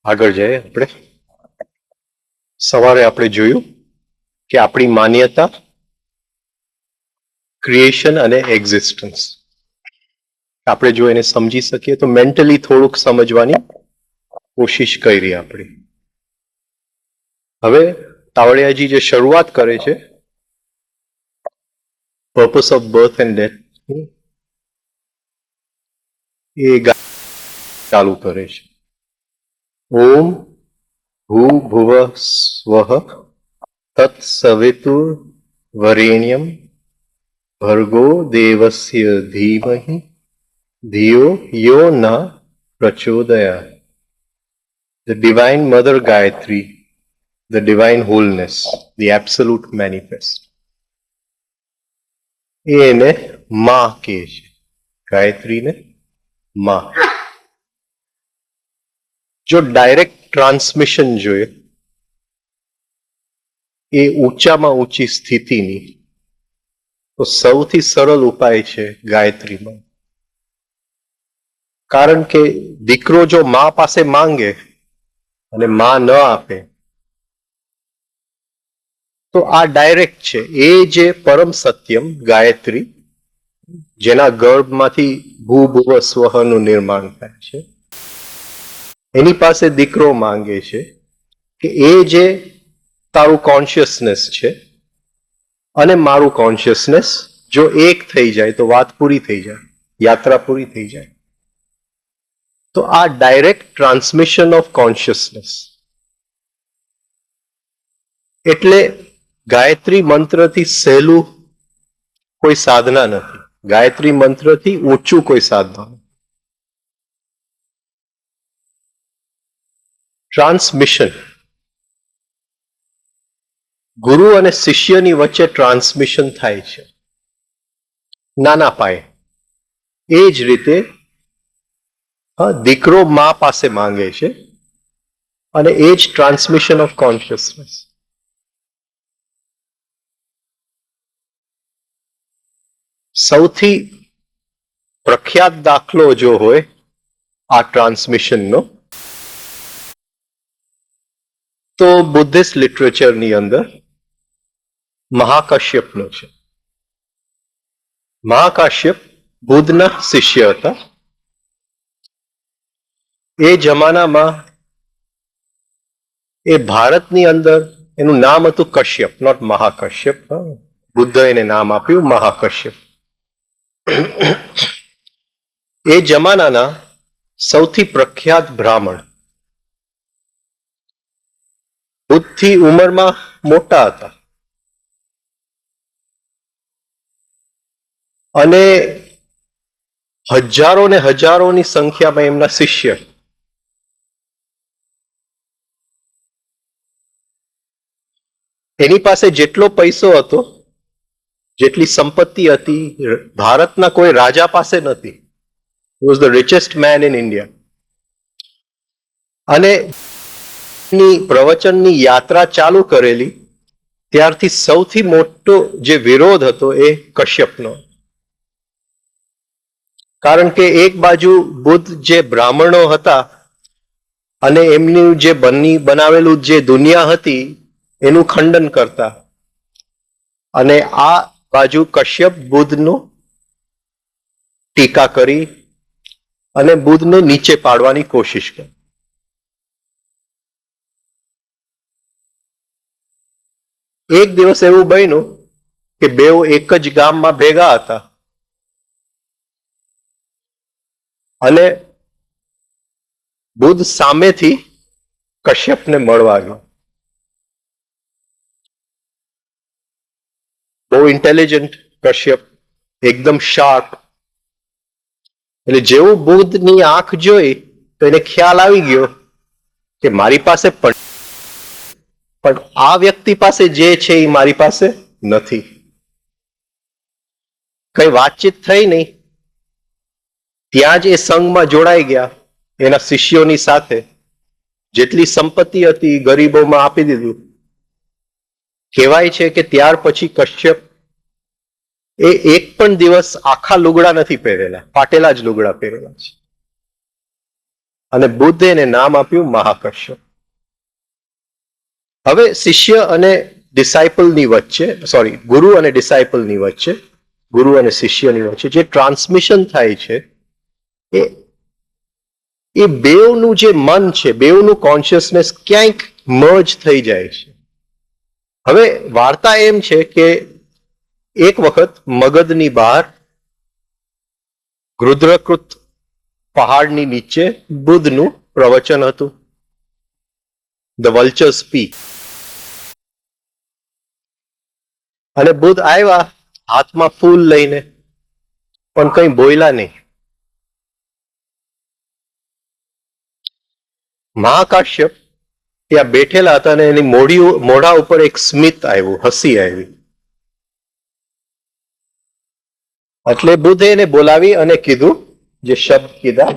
આગળ જઈએ આપણે. સવારે આપણે જોયું કે આપણી માન્યતા ક્રિએશન અને એક્ઝિસ્ટન્સ, આપણે જો એને સમજી શકીએ તો મેન્ટલી થોડુંક સમજવાની કોશિશ કરી આપણે. હવે તાવડિયાજી જે શરૂઆત કરે છે purpose of birth and death એ ચાલુ કરે છે. ઓમ ભૂ ભુવ સ્વઃ તત્સવિતુર વરેણ્યમ ભર્ગો દેવસ્ય ધીમહિ ધિયો યો ન પ્રચોદયાત. The Divine Mother Gayatri, the Divine Wholeness, the Absolute Manifest. એને માં કહે છે, ગાયત્રીને માં. જો ડાયરેક્ટ ટ્રાન્સમિશન જોઈએ એ ઊંચામાં ઊંચી સ્થિતિની, તો સૌથી સરળ ઉપાય છે ગાયત્રીમાં. કારણ કે દીકરો જો મા પાસે માંગે અને માં ન આપે તો આ ડાયરેક્ટ છે. એ જે પરમ સત્યમ ગાયત્રી, જેના ગર્ભમાંથી ભૂભુવ સ્વહનું નિર્માણ થાય છે, એની પાસે દીકરો માંગે છે કે એ જે તારું કોન્શિયસનેસ છે અને મારું કોન્શિયસનેસ જો એક થઈ જાય તો વાત પૂરી થઈ જાય, યાત્રા પૂરી થઈ જાય. તો આ ડાયરેક્ટ ટ્રાન્સમિશન ઓફ કોન્શિયસનેસ એટલે ગાયત્રી મંત્રથી સહેલું કોઈ સાધના નથી, ગાયત્રી મંત્રથી ઊંચું કોઈ સાધના નથી. ટ્રાન્સમિશન, ગુરુ અને શિષ્યની વચ્ચે ટ્રાન્સમિશન થાય છે નાના પાયે. એ જ રીતે દીકરો મા પાસે માંગે છે અને એ જ ટ્રાન્સમિશન ઓફ કોન્શિયસનેસ. સૌથી પ્રખ્યાત દાખલો જો હોય આ ટ્રાન્સમિશનનો તો બુદ્ધિસ્ટ લિટરેચરની અંદર મહાકાશ્યપનો છે. મહાકાશ્યપ બુદ્ધના શિષ્ય હતા. એ જમાનામાં એ ભારતની અંદર એનું નામ હતું કશ્યપ, નોટ મહાકાશ્યપ. બુદ્ધ એને નામ આપ્યું મહાકાશ્યપ. એ જમાનાના સૌથી પ્રખ્યાત બ્રાહ્મણ, બુદ્ધથી ઉંમરમાં મોટા હતા અને હજારો ને હજારોની સંખ્યામાં એમના શિષ્ય. એની પાસે જેટલો પૈસો હતો, જેટલી સંપત્તિ હતી, ભારતના કોઈ રાજા પાસે નથી. He was the richest man in India. અને પ્રવચનની યાત્રા ચાલુ કરેલી ત્યારથી સૌથી મોટો જે વિરોધ હતો એ કશ્યપનો. કારણ કે એક બાજુ બુદ્ધ જે બ્રાહ્મણો હતા અને એમનું જે બનાવેલું જે દુનિયા હતી એનું ખંડન કરતા, અને આ બાજુ કશ્યપ બુદ્ધનું ટીકા કરી અને બુદ્ધને નીચે પાડવાની કોશિશ કરી. એક દિવસ એવું બન્યું કે બેઉ એક જ ગામમાં ભેગા હતા અને બુદ્ધ સામેથી કશ્યપને મળવા ગયો. બહુ ઇન્ટેલિજન્ટ કશ્યપ, એકદમ શાર્પ. એટલે જેવું બુદ્ધની આંખ જોઈ તો એને ખ્યાલ આવી ગયો કે મારી પાસે પણ આ વ્યક્તિ પાસે જે છે એ મારી પાસે નથી. કઈ વાતચીત થઈ નહીં, ત્યાં જ એ સંઘમાં જોડાઈ ગયા એના શિષ્યોની સાથે. જેટલી સંપત્તિ હતી ગરીબોમાં આપી દીધું. કહેવાય છે કે ત્યાર પછી કશ્યપ એ એક પણ દિવસ આખા લુગડા નથી પહેરેલા, ફાટેલા જ લુગડા પહેરેલા છે. અને બુદ્ધે એને નામ આપ્યું મહાકશ્યપ. હવે શિષ્ય અને ડિસાઇપલની વચ્ચે, સોરી, ગુરુ અને ડિસાઇપલની વચ્ચે, ગુરુ અને શિષ્યની વચ્ચે જે ટ્રાન્સમિશન થાય છે એ બેવનું જે મન છે, બેવનું કોન્શિયસનેસ ક્યાંક મર્જ થઈ જાય છે. હવે વાર્તા એમ છે કે એક વખત મગધની બહાર રુદ્રકૃત પહાડની નીચે બુદ્ધનું પ્રવચન હતું. The vulture speak. અને બુદ્ધ આવ્યા હાથમાં ફૂલ લઈને, પણ કંઈ બોલ્યા નહીં. મહાકાશ્યપ ત્યાં બેઠેલા હતા અને એની મોઢા ઉપર એક સ્મિત આવ્યું, હસી આવી. એટલે બુદ્ધે એને બોલાવી અને કીધું, જે શબ્દ કીધા,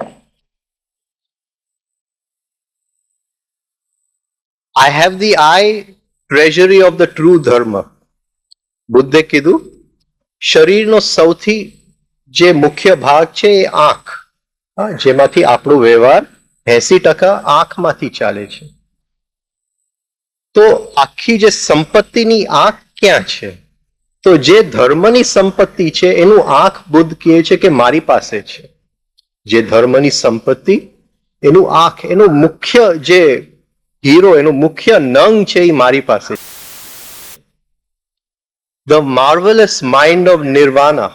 I have the I treasury of the true ધર્મ. બુદ્ધે કીધું શરીરનો સૌથી જે મુખ્ય ભાગ છે એ આંખ, જેમાંથી આપણો વ્યવહાર 80% આંખમાંથી ચાલે છે. તો આખી જે સંપત્તિની આંખ ક્યાં છે? તો જે ધર્મની સંપત્તિ છે એનું આંખ બુદ્ધ કહે છે કે મારી પાસે છે. જે ધર્મની સંપત્તિ એનું આંખ, એનું મુખ્ય જે હીરો, એનું મુખ્ય નંગ છે એ મારી પાસે. ધ માર્વેલસ માઇન્ડ ઓફ નિર્વાણા,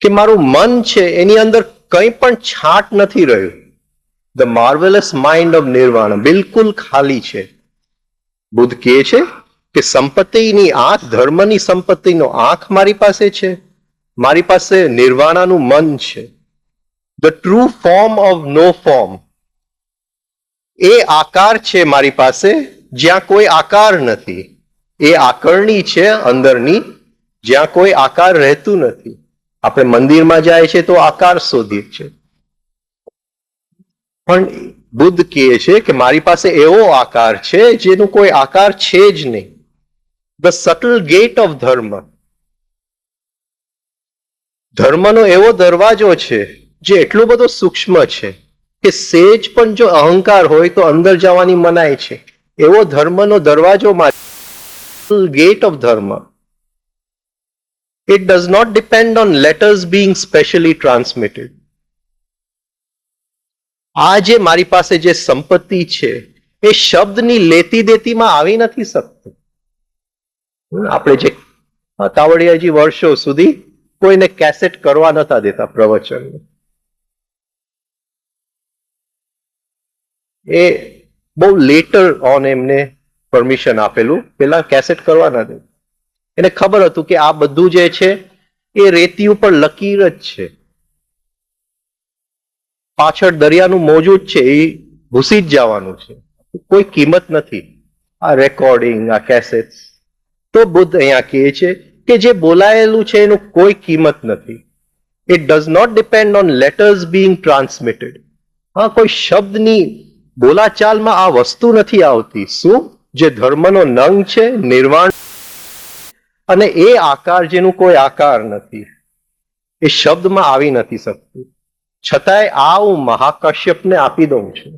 કે મારું મન છે એની અંદર કંઈ પણ છાંટ નથી રહ્યું. ધ માર્વેલસ માઇન્ડ ઓફ નિર્વાણા, બિલકુલ ખાલી છે. બુદ્ધ કહે છે કે સંપત્તિની આંખ, ધર્મની સંપત્તિનો આંખ મારી પાસે છે. મારી પાસે નિર્વાણાનું મન છે. The true form of no form, એ આકાર છે મારી પાસે જ્યાં કોઈ આકાર નથી. એ આકરણી છે અંદરની, જ્યાં કોઈ આકાર રહેતું નથી. આપણે મંદિરમાં જાય છે તો આકાર શોધીએ છે, પણ બુદ્ધ કહે છે કે મારી પાસે એવો આકાર છે જેનું કોઈ આકાર છે જ નહીં. ધ સટલ ગેટ ઓફ ધર્મ, ધર્મનો એવો દરવાજો છે જે એટલો બધો સૂક્ષ્મ છે કે સેજ પણ જો અહંકાર હોય તો અંદર જવાની મનાય છે. એવો ધર્મનો દરવાજો, ગેટ ઓફ ધર્મ. It does not depend on letters being specially transmitted. આ જે મારી પાસે જે સંપત્તિ છે એ શબ્દની લેતી દેતીમાં આવી નથી શકતું. આપણે જે તાવડિયાજી વર્ષો સુધી કોઈને કેસેટ કરવા નતા દેતા પ્રવચન, એ બહુ લેટર ઓન એમને પરમિશન આપેલું, પેલા કેસેટ કરવા ના દે. એને ખબર હતું કે આ બધું જે છે એ રેતી ઉપર લકીર જ છે, પાછળ દરિયાનું મોજું જ છે, એ ભૂસી જ જવાનું છે, કોઈ કિંમત નથી આ રેકોર્ડિંગ, આ કેસેટ. તો બુદ્ધ અહીંયા કહે છે કે જે બોલાયેલું છે એનું કોઈ કિંમત નથી. It does not depend on letters being transmitted. હા, કોઈ શબ્દની બોલાચાલમાં આ વસ્તુ નથી આવતી. શું? જે ધર્મનો નંગ છે, નિર્વાણ, અને એ આકાર જેનું કોઈ આકાર નથી, એ શબ્દમાં આવી નથી શકતું. છતાંય આ હું મહાકશ્યપને આપી દઉં છું.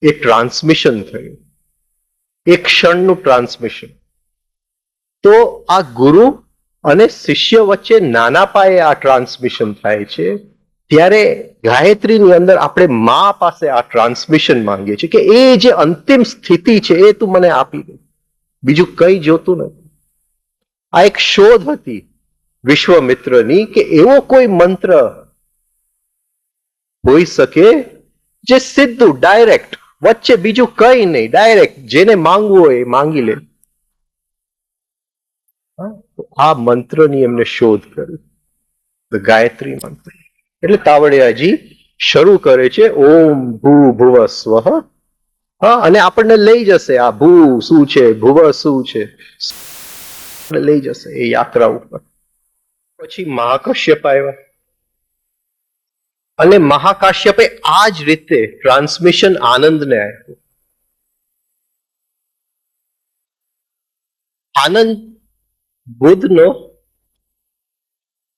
એ ટ્રાન્સમિશન થયું, એક ક્ષણનું ટ્રાન્સમિશન. તો આ ગુરુ અને શિષ્ય વચ્ચે નાના પાયે આ ટ્રાન્સમિશન થાય છે. ત્યારે ગાયત્રીની અંદર આપણે મા પાસે આ ટ્રાન્સમિશન માંગીએ છીએ કે એ જે અંતિમ સ્થિતિ છે એ તું મને આપી દે, બીજું કઈ જોતું નથી. આ એક શોધ હતી વિશ્વમિત્રની કે એવો કોઈ મંત્ર હોઈ શકે જે સીધું ડાયરેક્ટ, વચ્ચે બીજું કઈ નહીં, ડાયરેક્ટ જેને માંગવું હોય એ માંગી લે. આ મંત્રની એમને શોધ કરી. ગાયત્રી મંત્ર. એટલે તાવડિયાજી શરૂ કરે છે ઓમ ભૂ ભુવ સ્વઃ. હા, અને આપણને લઈ જશે આ ભૂ શું છે, ભુવ શું છે, લઈ જશે એ યાત્રા ઉપર. પછી મહાકાશ્યપ આવ્યા અને મહાકાશ્યપે આ જ રીતે ટ્રાન્સમિશન આનંદને આપ્યું. આનંદ બુદ્ધનો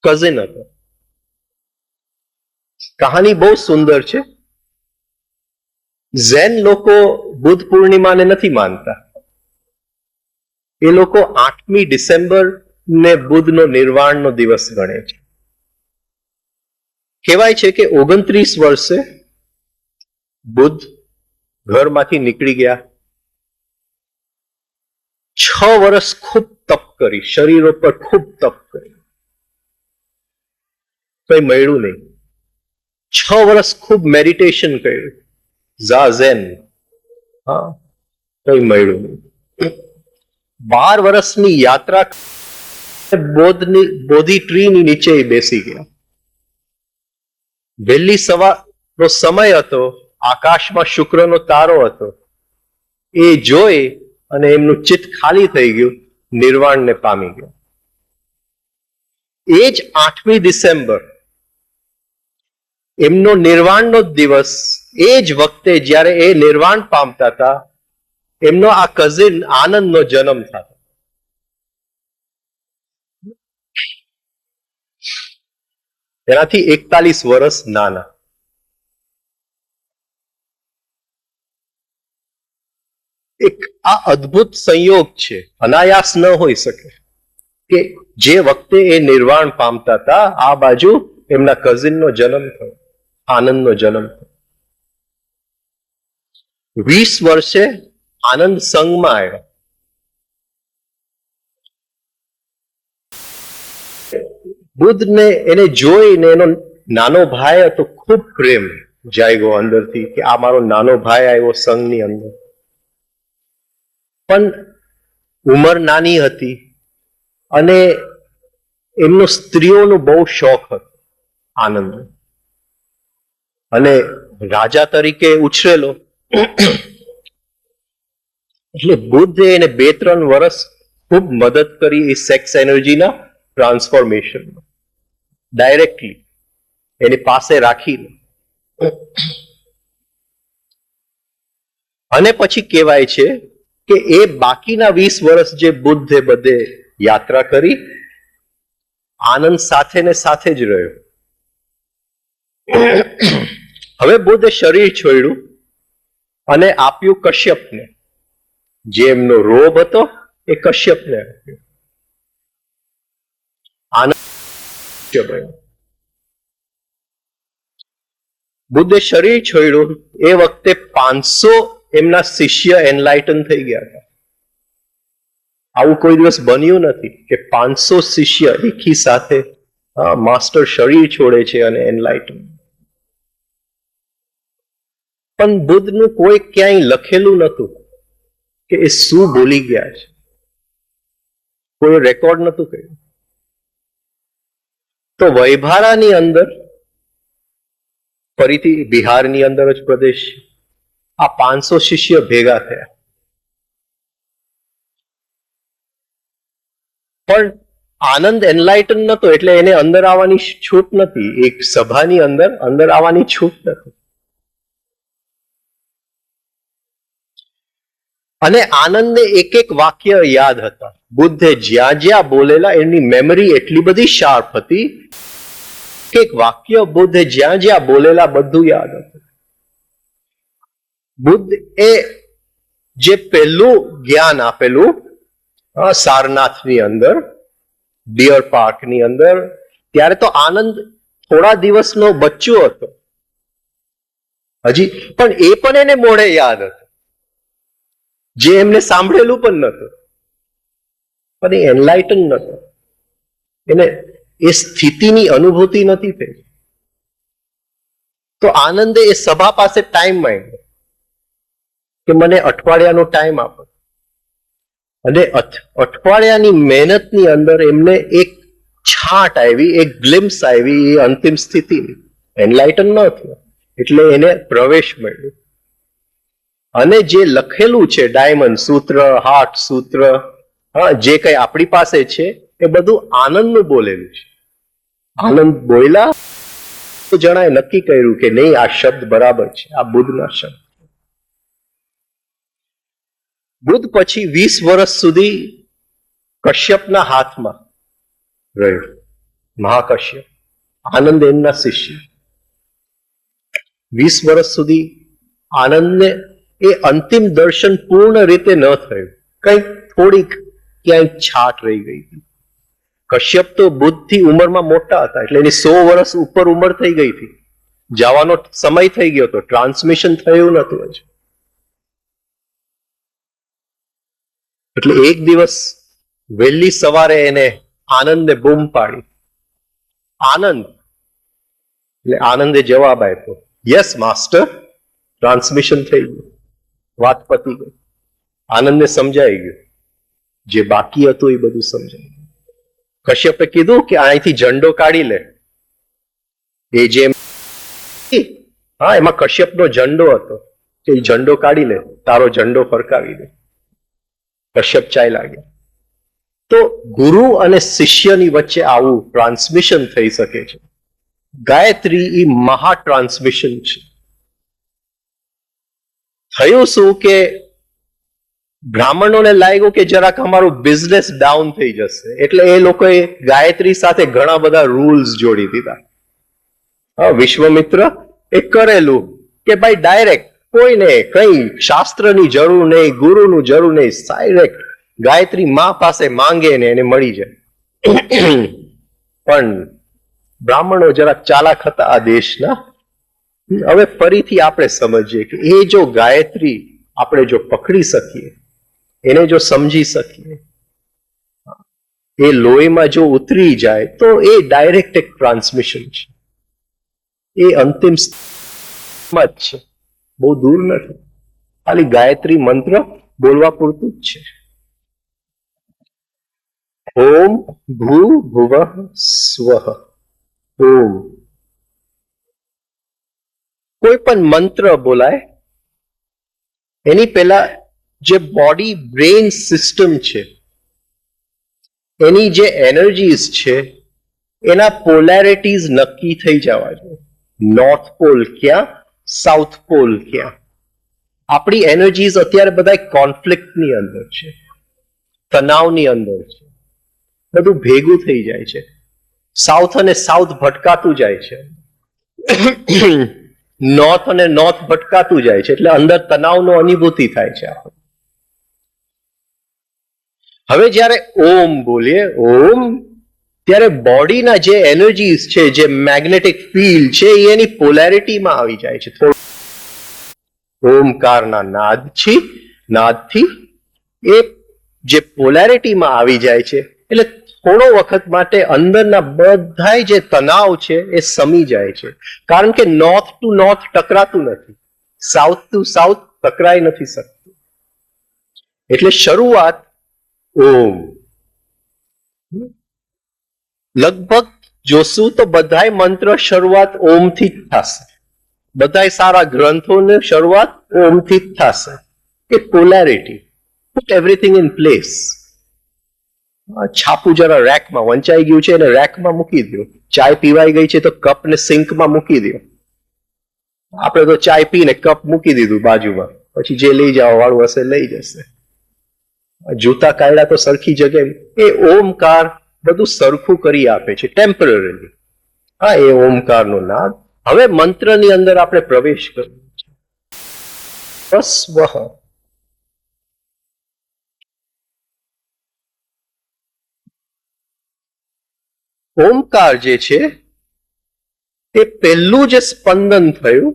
કઝિન હતો. કહાની બહુ સુંદર છે. ઝેન લોકો બુદ્ધ પૂર્ણિમાને નથી માનતા. એ લોકો 8મી ડિસેમ્બર ને બુદ્ધનો નિર્વાણનો દિવસ ગણે છે. કહેવાય છે કે 29 વર્ષે બુદ્ધ ઘરમાંથી નીકળી ગયા. 6 વર્ષ ખૂબ તપ કરી, શરીરો પર ખૂબ તપ કરી, કઈ મળ્યું નહીં. 6 વર્ષ ખૂબ મેડિટેશન કર્યું, ઝાઝેન, હા, કઈ મળ્યું નહીં. 12 વર્ષની યાત્રા બોધિ ટ્રીની નીચે બેસી ગયા. વહેલી સવારનો સમય હતો, આકાશમાં શુક્રનો તારો હતો. એ જોઈ અને એમનું ચિત્ત ખાલી થઈ ગયું, નિર્વાણને પામી ગયું. એ જ 8મી ડિસેમ્બર એમનો નિર્વાણનો દિવસ, એ જ વખતે જ્યારે એ નિર્વાણ પામતા હતા, એમનો આ કઝિન આનંદનો જન્મ થતો. એનાથી 41 વર્ષ નાના. એક આ અદ્ભુત સંયોગ છે, અનાયાસ ન હોઈ શકે કે જે વખતે એ નિર્વાણ પામતા હતા આ બાજુ એમના કઝિનનો જન્મ થયો, આનંદનો જન્મ થયો. 20 વર્ષે આનંદ સંઘમાં આવ્યા. બુદ્ધને એને જોઈને એનો નાનો ભાઈ હતો, ખૂબ પ્રેમ જાગ્યો અંદરથી કે આ મારો નાનો ભાઈ આવ્યો સંઘની અંદર. પણ ઉંમર નાની હતી અને એમનો સ્ત્રીઓનો બહુ શોખ હતો આનંદ, અને રાજા તરીકે ઉછરેલો. એટલે બુદ્ધે એને 2-3 વર્ષ ખૂબ મદદ કરી એ સેક્સ એનર્જીના ટ્રાન્સફોર્મેશનમાં, ડાયરેક્ટલી એની પાસે રાખીને. અને પછી કહેવાય છે કે એ બાકીના 20 વર્ષ જે બુદ્ધે બધે યાત્રા કરી, આનંદ સાથે ને સાથે જ રહ્યો. હવે બુદ્ધે શરીર છોડ્યું અને આપ્યું કશ્યપને. જે એમનો રોબ હતો એ કશ્યપને આપ્યો. આનંદ બુદ્ધે શરીર છોડ્યું એ વખતે 500 એમના શિષ્ય એનલાઇટન થઈ ગયા હતા. આવું કોઈ દિવસ બન્યું નથી કે 500 શિષ્ય એકી સાથે માસ્ટર શરીર છોડે છે અને એનલાઇટન. પણ બુદ્ધનું કોઈ ક્યાંય લખેલું નહોતું કે એ શું ભૂલી ગયા છે, કોઈ રેકોર્ડ નહોતું કર્યું. તો વૈભારાની અંદર, ફરીથી બિહારની અંદર જ પ્રદેશ, આ 500 શિષ્ય ભેગા થયા. પણ આનંદ એનલાઇટન નતો એટલે એને અંદર આવવાની છૂટ નથી. એક સભાની અંદર આવવાની છૂટ નથી. અને આનંદને એક વાક્ય યાદ હતા. બુદ્ધે જ્યાં જ્યાં બોલેલા એની મેમરી એટલી બધી શાર્પ હતી કે એક વાક્ય બુદ્ધે જ્યાં જ્યાં બોલેલા બધું યાદ હતું. બુદ્ધ એ જે પહેલું જ્ઞાન આપેલું સારનાથની અંદર, ડિયર પાર્કની અંદર, ત્યારે તો આનંદ થોડા દિવસનો બચ્ચો હતો હજી, પણ એ પણ એને મોઢે યાદ હતું, જે એમને સાંભળેલું પણ નતું. પણ એ એનલાઇટન નતો, એને એ સ્થિતિની અનુભૂતિ નથી થઈ. તો આનંદે એ સભા પાસે ટાઈમ માંગ્યો કે મને અઠવાડિયાનો ટાઈમ આપો. અને અઠવાડિયાની મહેનતની અંદર એમને એક છાંટ આવી, એક ગ્લિમ્સ આવી એ અંતિમ સ્થિતિની. એનલાઇટન ન થયો એટલે એને પ્રવેશ મળ્યો. અને જે લખેલું છે ડાયમંડ સૂત્ર, હાર્ટ સૂત્ર, હા, જે કઈ આપણી પાસે છે એ બધું આનંદનું બોલેલું છે. આનંદ બોલ્યા તો જણાએ નક્કી કર્યું કે નહીં, આ શબ્દ બરાબર છે, આ બુદ્ધના શબ્દ. બુદ્ધ પછી 20 વર્ષ સુધી કશ્યપના હાથમાં રહ્યો. મહાકશ્યપ, આનંદ એમના શિષ્ય. 20 વર્ષ સુધી આનંદને એ અંતિમ દર્શન પૂર્ણ રીતે ન થયું. કંઈક થોડીક ક્યાંય છાટ રહી ગઈ હતી. કશ્યપ તો બુદ્ધથી ઉંમરમાં મોટા હતા એટલે એની 100 વર્ષ ઉપર ઉંમર થઈ ગઈ હતી. જવાનો સમય થઈ ગયો હતો, ટ્રાન્સમિશન થયું નતું હજુ. એટલે એક દિવસ વહેલી સવારે એને આનંદને બૂમ પાડી. આનંદ એટલે આનંદે જવાબ આપ્યો, યસ માસ્ટર. ટ્રાન્સમિશન થઈ ગયું, વાત પતી ગઈ. આનંદને સમજાઈ ગયું, જે બાકી હતું એ બધું સમજાઈ ગયું. કશ્યપે કીધું કે અહીંથી ઝંડો કાઢી લે. એ જેમ હા, એમાં કશ્યપનો ઝંડો હતો કે એ ઝંડો કાઢી લે, તારો ઝંડો ફરકાવી દે. કશ્યપ ચાલ્યા ગયા. તો ગુરુ અને શિષ્યની વચ્ચે આવું ટ્રાન્સમિશન થઈ શકે છે. ગાયત્રી એ મહા ટ્રાન્સમિશન છે. થયું શું કે બ્રાહ્મણોને લાગ્યું કે જરાક અમારું બિઝનેસ ડાઉન થઈ જશે, એટલે એ લોકોએ ગાયત્રી સાથે ઘણા બધા રૂલ્સ જોડી દીધા. વિશ્વમિત્ર એ કરેલું કે ભાઈ ડાયરેક્ટ કોઈને કઈ શાસ્ત્રની જરૂર નહીં, ગુરુનું જરૂર નહીં, ડાયરેક્ટ ગાયત્રી માં પાસે માંગે ને એને મળી જાય. પણ બ્રાહ્મણો જરાક ચાલાક હતા આ દેશના. હવે ફરીથી આપણે સમજીએ કે એ જો ગાયત્રી આપણે જો પકડી શકીએ, એને જો સમજી શકીએ, એ લોહીમાં જો ઉતરી જાય તો એ ડાયરેક્ટ એક ટ્રાન્સમિશન છે. એ અંતિમ જ છે, બહુ દૂર નથી. ખાલી ગાયત્રી મંત્ર બોલવા પૂરતું જ છે. ઓમ ભૂ ભુવ સ્વઃ. ઓમ. કોઈ પણ મંત્ર બોલાય એની પહેલા જે બોડી બ્રેઇન સિસ્ટમ છે એની જે એનર્જીઝ છે એના પોલેરિટીઝ નક્કી થઈ જવા જોઈએ. નોર્થ પોલ ક્યાં, સાઉથ પોલ ક્યાં. આપણી એનર્જીઝ અત્યારે બધા કોન્ફ્લિક્ટની અંદર છે, તણાવની અંદર છે, બધું ભેગું થઈ જાય છે. સાઉથ અને સાઉથ ભટકાતું જાય છે, નોર્થ અને નોર્થ ભટકાતું જાય છે, એટલે અંદર તણાવનો અનુભૂતિ થાય છે. હવે જ્યારે ઓમ બોલીએ ઓમ, ત્યારે બોડીના જે એનર્જીસ છે, જે મેગ્નેટિક ફિલ્ડ છે, એની પોલેરિટીમાં આવી જાય છે. ઓમકારના નાદથી એ જે પોલેરિટીમાં આવી જાય છે, એટલે થોડો વખત માટે અંદરના બધા જે તણાવ છે એ સમી જાય છે. કારણ કે નોર્થ ટુ નોર્થ ટકરાતું નથી, સાઉથ ટુ સાઉથ ટકરાઈ નથી શકતું. એટલે શરૂઆત ઓમ. લગભગ જોશું તો બધાય મંત્ર શરૂઆત ઓમથી જ થશે. બધાય સારા ગ્રંથોને શરૂઆત ઓમથી જ થશે. કે polarity, put everything in place. છાપું જરા રેકમાં વંચાઈ ગયું છે એને રેકમાં મૂકી દો. ચાય પીવાઈ ગઈ છે તો કપને સિંકમાં મૂકી દો. આપણે તો ચાય પીને કપ મૂકી દીધું બાજુમાં, પછી જે લઈ જવા વાળું હશે લઈ જશે. જૂતા કાઢ્યા તો સરખી જગ્યાએ. એ ઓમકાર બધું સરખું કરી આપે છે ટેમ્પરરી. હા, એ ઓમકારનો નાદ. હવે મંત્રની અંદર આપણે પ્રવેશ કરવો છે. સ્વઃ. ઓમકાર જે છે એ પહેલું જે સ્પંદન થયું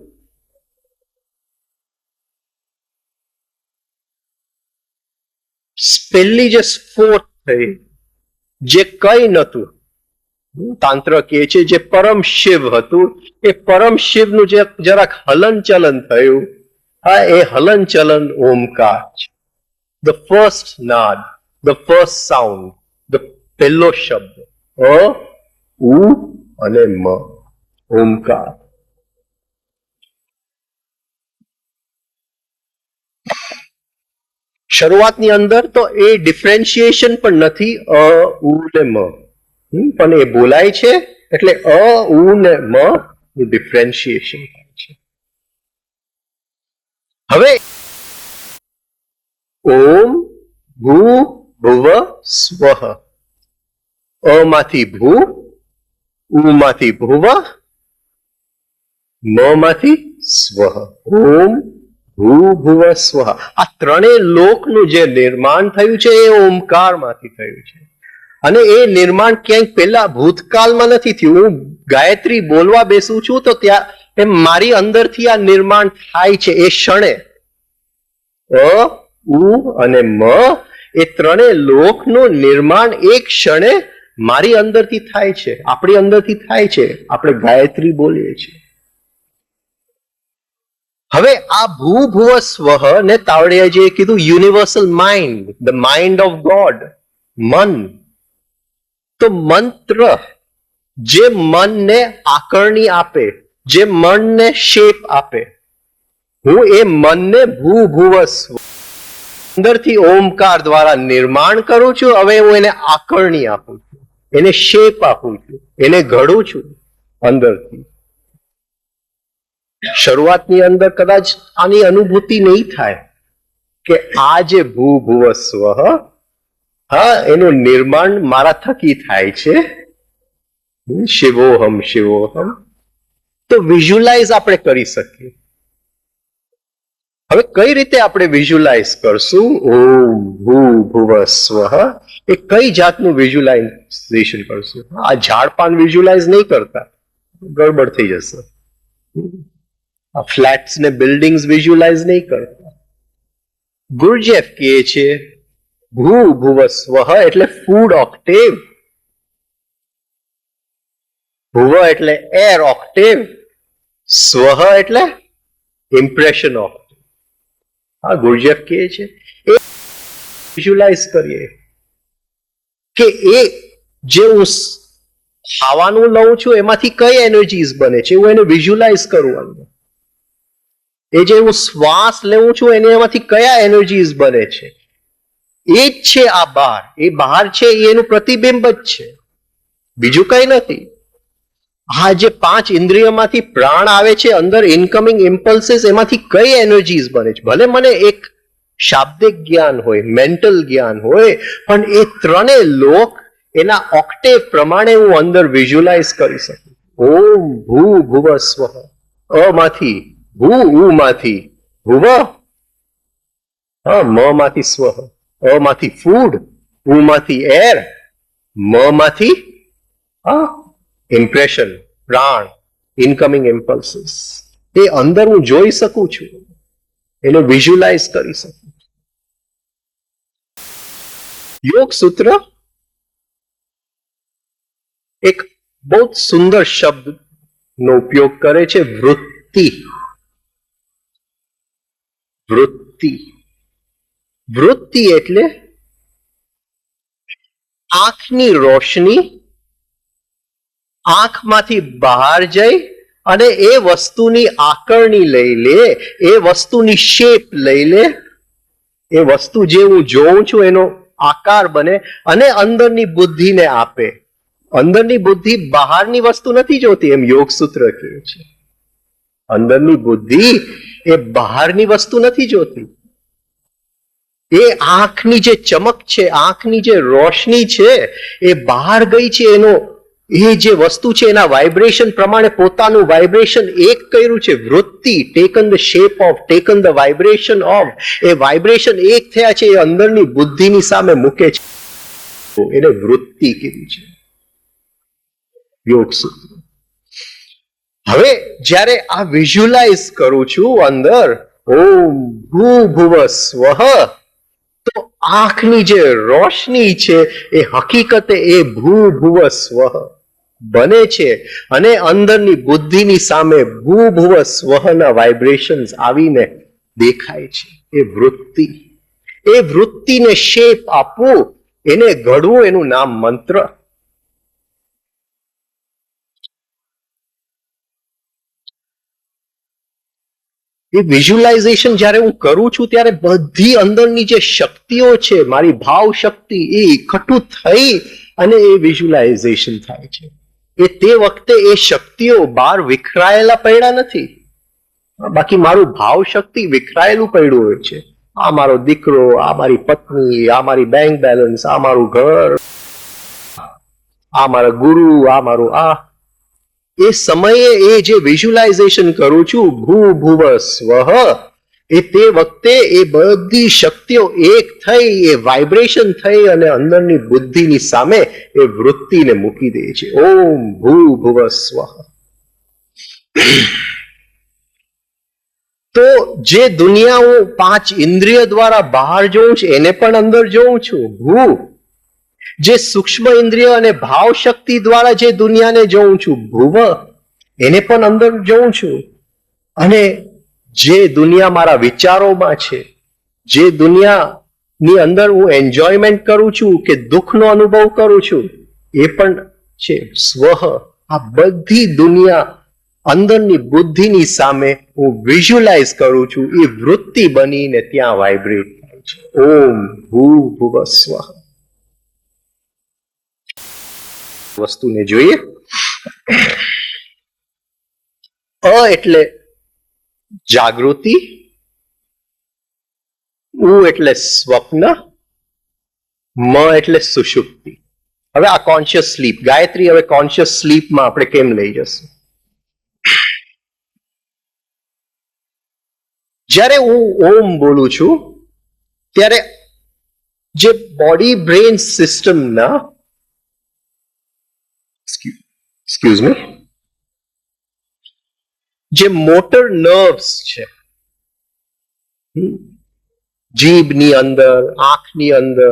પહેલી જે સ્ફોટ થઈ, જે કઈ નતું, તાંત્ર કહે છે જે પરમ શિવ હતું, એ પરમ શિવનું જે જરાક હલન ચલન થયું, હા, એ હલન ચલન ઓમકાર છે. ધ ફર્સ્ટ નાદ, ધ ફર્સ્ટ સાઉન્ડ, ધ પહેલો શબ્દ. અ ઉ અને મ, ઓમકાર. શરૂઆતની અંદર તો એ ડિફરન્શિએશન પણ નથી અ ઉ ને મ, પણ એ બોલાય છે એટલે અ ઉ ને મ નું ડિફરન્શિએશન થાય છે. હવે ઓમ ભૂ ભુવ સ્વઃ, અ માંથી ભૂ, ઉ માંથી ભુવ, મ માંથી સ્વઃ. ઓમ ભૂ ભુવ સ્વઃ. આ ત્રણેય લોકનું જે નિર્માણ થયું છે એ ઓમકારમાંથી થયું છે. અને એ નિર્માણ ક્યાંય પેલા ભૂતકાળમાં નથી થયું. હું ગાયત્રી બોલવા બેસું છું તો ત્યાં એમ મારી અંદરથી આ નિર્માણ થાય છે એ ક્ષણે. અ ઉ અને મ એ ત્રણેય લોકનું નિર્માણ એક ક્ષણે મારી અંદરથી થાય છે, આપણી અંદરથી થાય છે. આપણે ગાયત્રી બોલીએ છીએ. હવે આ ભૂ ભુવ સ્વઃ ને તાવડિયાજીએ કીધું universal mind, the mind of God, મન. તો મંત્ર જે મનને આકરણી આપે, જે મનને શેપ આપે, હું એ મનને ભૂ ભુવ સ્વ અંદરથી ઓમકાર દ્વારા નિર્માણ કરું છું. હવે હું એને આકરણી આપું છું, એને શેપ આપું છું, એને ઘડું છું અંદરથી. શરૂઆતની અંદર કદાચ આની અનુભૂતિ નહીં થાય કે આ જે ભૂ ભુવ સ્વ, હા, એનું નિર્માણ મારા થકી થાય છે. શિવોહમ શિવોહમ. તો વિઝ્યુલાઇઝ આપણે કરી શકીએ. હવે કઈ રીતે આપણે વિઝ્યુલાઇઝ કરશું? ઓમ ભૂ ભુવ સ્વ, એ કઈ જાતનું વિઝ્યુલાઇઝેશન કરશું? આ ઝાડપાન વિઝ્યુલાઇઝ નહીં કરતા, ગડબડ થઈ જશે. આ ફ્લેટ્સ ને બિલ્ડિંગ્સ વિઝ્યુલાઇઝ નહીં કરતા. ગુરજેફ કહે છે ભૂ ભુવ સ્વ એટલે ફૂડ ઓક્ટેવ, ભુવ એટલે એર ઓક્ટેવ, સ્વ એટલે ઇમ્પ્રેશન ઓક્ટેવ. આ ગુરજેફ કહે છે એ વિઝ્યુલાઇઝ કરીએ કે એ જે હું ખાવાનું લઉં છું એમાંથી કઈ એનર્જીસ બને છે, હું એને વિઝ્યુલાઇઝ કરું. એ જે હું શ્વાસ લેવું છું એમાંથી કયા એનર્જીસ બને છે, એ જ છે આ બહાર. એ બહાર છે એ એનું પ્રતિબિંબ જ છે, બીજું કઈ નથી. આ જે 5 ઇન્દ્રિયમાંથી પ્રાણ આવે છે અંદર, ઇનકમિંગ ઇમ્પલ્સીસ, એમાંથી કઈ એનર્જીસ બને છે. ભલે મને એક શાબ્દિક જ્ઞાન હોય, મેન્ટલ જ્ઞાન હોય, પણ એ ત્રણેય લોક એના ઓક્ટેવ પ્રમાણે હું અંદર વિઝ્યુલાઇઝ કરી શકું. ઓમ ભૂ ભુવ સ્વ, અ માંથી ભૂ, ઉ માંથી ભુવ, મ માંથી સ્વ, અ માંથી ફૂડ, ઉ માંથી એર, મ માંથી ઇમ્પ્રેશન, પ્રાણ, ઇનકમિંગ ઇમ્પલ્સીસ. એ અંદર હું જોઈ શકું છું, એને વિઝ્યુલાઇઝ કરી શકું. યોગ સૂત્ર એક બહુ સુંદર શબ્દ નો ઉપયોગ કરે છે, વૃત્તિ. વૃત્તિ, વૃત્તિ એટલે આંખની રોશની આંખમાંથી બહાર જઈ અને એ વસ્તુની આકરણી લઈ લે, એ વસ્તુની શેપ લઈ લે, એ વસ્તુ જે હું જોઉં છું એનો આકાર બને અને અંદરની બુદ્ધિને આપે. અંદરની બુદ્ધિ બહારની વસ્તુ નથી જોતી, એમ યોગ સૂત્ર કહે છે. અંદરની બુદ્ધિ એ બહારની વસ્તુ નથી જોતી. એ આંખની જે ચમક છે, આંખની જે રોશની છે, એ બહાર ગઈ છે. એનો એ જે વસ્તુ છે એના વાઇબ્રેશન પ્રમાણે પોતાનું વાઇબ્રેશન એક કર્યું છે. વૃત્તિ, taken the shape of, taken the vibration of. A vibration એક થયા છે, એ અંદરની બુદ્ધિની સામે મૂકે છે. એને વૃત્તિ કીધી છે યોગ સૂત્ર. હવે જ્યારે આ વિઝ્યુલાઇઝ કરું છું અંદર, ઓમ ભૂ ભુવ સ્વઃ, તો આંખની જે રોશની છે એ હકીકતે એ ભૂ ભુવ સ્વઃ બને છે અને અંદરની બુદ્ધિની સામે ભૂ ભુવ સ્વઃના વાઇબ્રેશન્સ આવીને દેખાય છે. એ વૃત્તિ, એ વૃત્તિને શેપ આપવું, એને ઘડવું, એનું નામ મંત્ર. એ વિઝ્યુલાઇઝેશન જ્યારે હું કરું છું ત્યારે બધી અંદરની જે શક્તિઓ છે, મારી ભાવ શક્તિ, એ એકઠું થઈ અને એ વિઝ્યુલાઇઝેશન થાય છે. એ તે વખતે એ શક્તિઓ બહાર વિખરાયેલા પડ્યા નથી. બાકી મારું ભાવ શક્તિ વિખરાયેલું પડ્યું હોય છે. આ મારો દીકરો, આ મારી પત્ની, આ મારી બેંક બેલેન્સ, આ મારું ઘર, આ મારા ગુરુ, આ મારું આ. એ સમયે એ જે વિઝ્યુલાઇઝેશન કરું છું, ભૂ ભુવ સ્વઃ, એ તે વખતે એ બધી શક્તિઓ એક થઈ, એ વાઇબ્રેશન થઈ અને અંદરની બુદ્ધિની સામે એ વૃત્તિને મૂકી દે છે. ઓમ ભૂ ભુવ સ્વઃ. તો જે દુનિયા હું 5 ઇન્દ્રિય દ્વારા બહાર જોઉં છું, એને પણ અંદર જોઉં છું. ભૂ. જે સૂક્ષ્મ ઇન્દ્રિય અને ભાવ શક્તિ દ્વારા જે દુનિયાને જોઉં છું, ભુવ, એને પણ અંદર જોઉં છું. અને જે દુનિયા મારા વિચારોમાં છે, જે દુનિયાની અંદર હું એન્જોયમેન્ટ કરું છું કે દુઃખનો અનુભવ કરું છું, એ પણ છે સ્વઃ. આ બધી દુનિયા અંદરની બુદ્ધિની સામે હું વિઝ્યુલાઇઝ કરું છું, એ વૃત્તિ બનીને ત્યાં વાઇબ્રેટ થાય છે. ઓમ ભૂ ભુવ સ્વઃ. વસ્તુને જોઈએ. અ એટલે જાગૃતિ, ઉ એટલે સ્વપ્ન, મ એટલે સુષુપ્તિ. હવે આ કોન્શિયસ સ્લીપ, ગાયત્રી હવે કોન્શિયસ સ્લીપમાં આપણે કેમ લઈ જશું? જ્યારે હું ઓમ બોલું છું ત્યારે જે બોડી બ્રેન સિસ્ટમના એક્સક્યુઝ મી, જે મોટર નર્વ્સ છે, જીભની અંદર, આંખની અંદર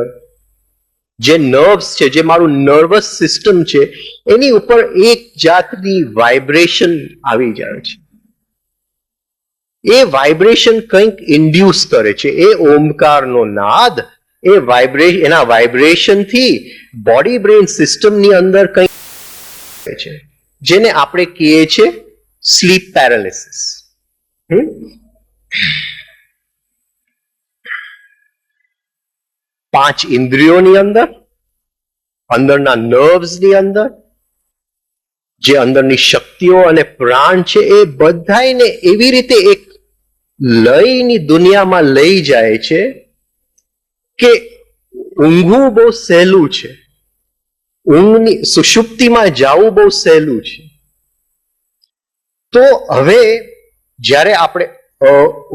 જે નર્વ્સ છે, જે મારું નર્વસ સિસ્ટમ છે, એની ઉપર એક જાતની વાઇબ્રેશન આવી જાય છે. એ વાઇબ્રેશન કંઈક ઇન્ડ્યુસ કરે છે. એ ઓમકારનો નાદ, એ એના વાઇબ્રેશનથી બોડી બ્રેન સિસ્ટમની અંદર કંઈક છે, જેને આપણે કહીએ છીએ સ્લીપ પેરાલિસિસ. 5 ઇન્દ્રિયોની અંદર, અંદરના નર્વ્સની અંદર, જે અંદરની શક્તિઓ અને પ્રાણ છે, એ બધાને એવી રીતે એક લયની દુનિયામાં લઈ જાય છે કે ઊંઘવું બહુ સહેલું છે, ઊંઘની સુષુપ્તિમાં જવું બહુ સહેલું છે. તો હવે જ્યારે આપણે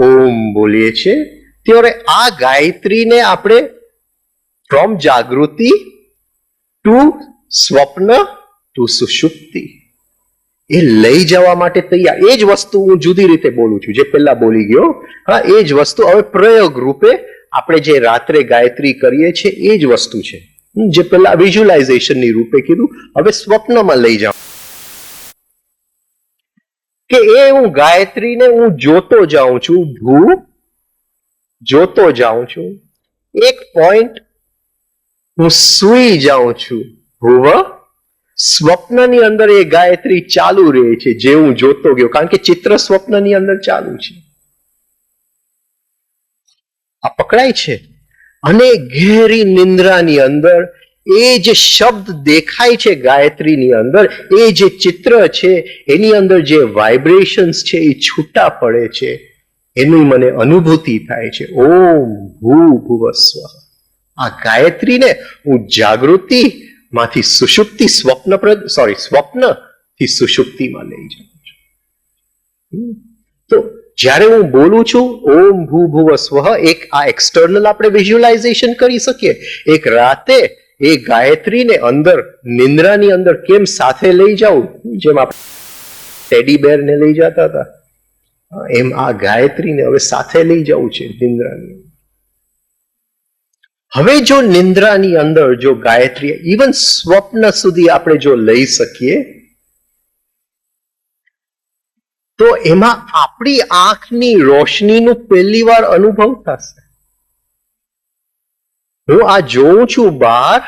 ઓમ બોલીએ છીએ ત્યારે આ ગાયત્રીને આપણે ફ્રોમ જાગૃતિ ટુ સ્વપ્ન ટુ સુષુપ્તિ એ લઈ જવા માટે તૈયાર. એ જ વસ્તુ હું જુદી રીતે બોલું છું, જે પહેલા બોલી ગયો. હા, એ જ વસ્તુ હવે પ્રયોગ રૂપે આપણે જે રાત્રે ગાયત્રી કરીએ છીએ એ જ વસ્તુ છે, જે પહેલા વિઝ્યુલાઇઝેશનની રૂપે કીધું, હવે સ્વપ્નમાં લઈ જાઉં કે એ હું ગાયત્રીને હું જોતો જાઉં છું, ભૂ જોતો જાઉં છું. એક પોઈન્ટ હું સૂઈ જાઉં છું, ભુવ. સ્વપ્નની અંદર એ ગાયત્રી ચાલુ રહે છે, જે હું જોતો ગયો, કારણ કે ચિત્ર સ્વપ્નની અંદર ચાલુ છે. આ પકડાય છે. અને ઘેરી નિંદ્રાની અંદર એ જે શબ્દ દેખાય છે ગાયત્રીની અંદર, એ જે ચિત્ર છે એની અંદર જે વાઇબ્રેશન્સ છે એ છૂટા પડે છે, એની મને અનુભૂતિ થાય છે. ઓમ ભૂ ભુવ સ્વઃ. આ ગાયત્રીને હું જાગૃતિ માંથી સુષુપ્તિ, સ્વપ્નથી સુષુપ્તિમાં લઈ જાઉં છું. તો જ્યારે હું બોલું છું ઓમ ભૂ ભુવ સ્વઃ, એક આ એક્સટર્નલ આપણે વિઝ્યુલાઇઝેશન કરી શકીએ. એક રાતે એ ગાયત્રીને અંદર નિંદ્રાની અંદર કેમ સાથે લઈ જાઉં, જેમ આપણે ટેડી બેરને લઈ જતા હતા, એમ આ ગાયત્રીને હવે સાથે લઈ જવું છે નિંદ્રાની. હવે જો નિંદ્રાની અંદર જો ગાયત્રી ઇવન સ્વપ્ન સુધી આપણે જો લઈ શકીએ, તો એમાં આપણી આંખની રોશનીનું પહેલી વાર અનુભવ થશે. હું આ જોઉં છું બહાર,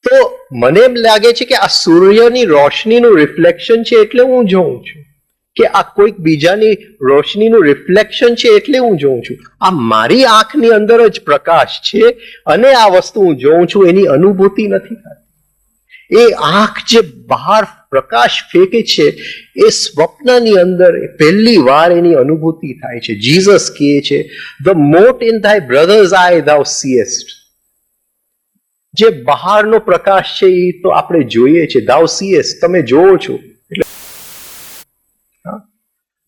તો મને એમ લાગે છે કે આ સૂર્યની રોશનીનું રિફ્લેક્શન છે એટલે હું જોઉં છું. કે આ કોઈક બીજાની રોશનીનું રિફ્લેક્શન છે એટલે હું જોઉં છું. આ મારી આંખની અંદર જ પ્રકાશ છે અને આ વસ્તુ હું જોઉં છું એની અનુભૂતિ નથી થતી. એ આંખ જે બહાર પ્રકાશ ફેંકે છે એ સ્વપ્નની અંદર પહેલી વાર એની અનુભૂતિ થાય છે. જીસસ કહે છે, ધ મોટ in thy brother's eye thou seest. જે બહારનો પ્રકાશ છે એ તો આપણે જોઈએ છે, thou seest, તમે જોવો છો.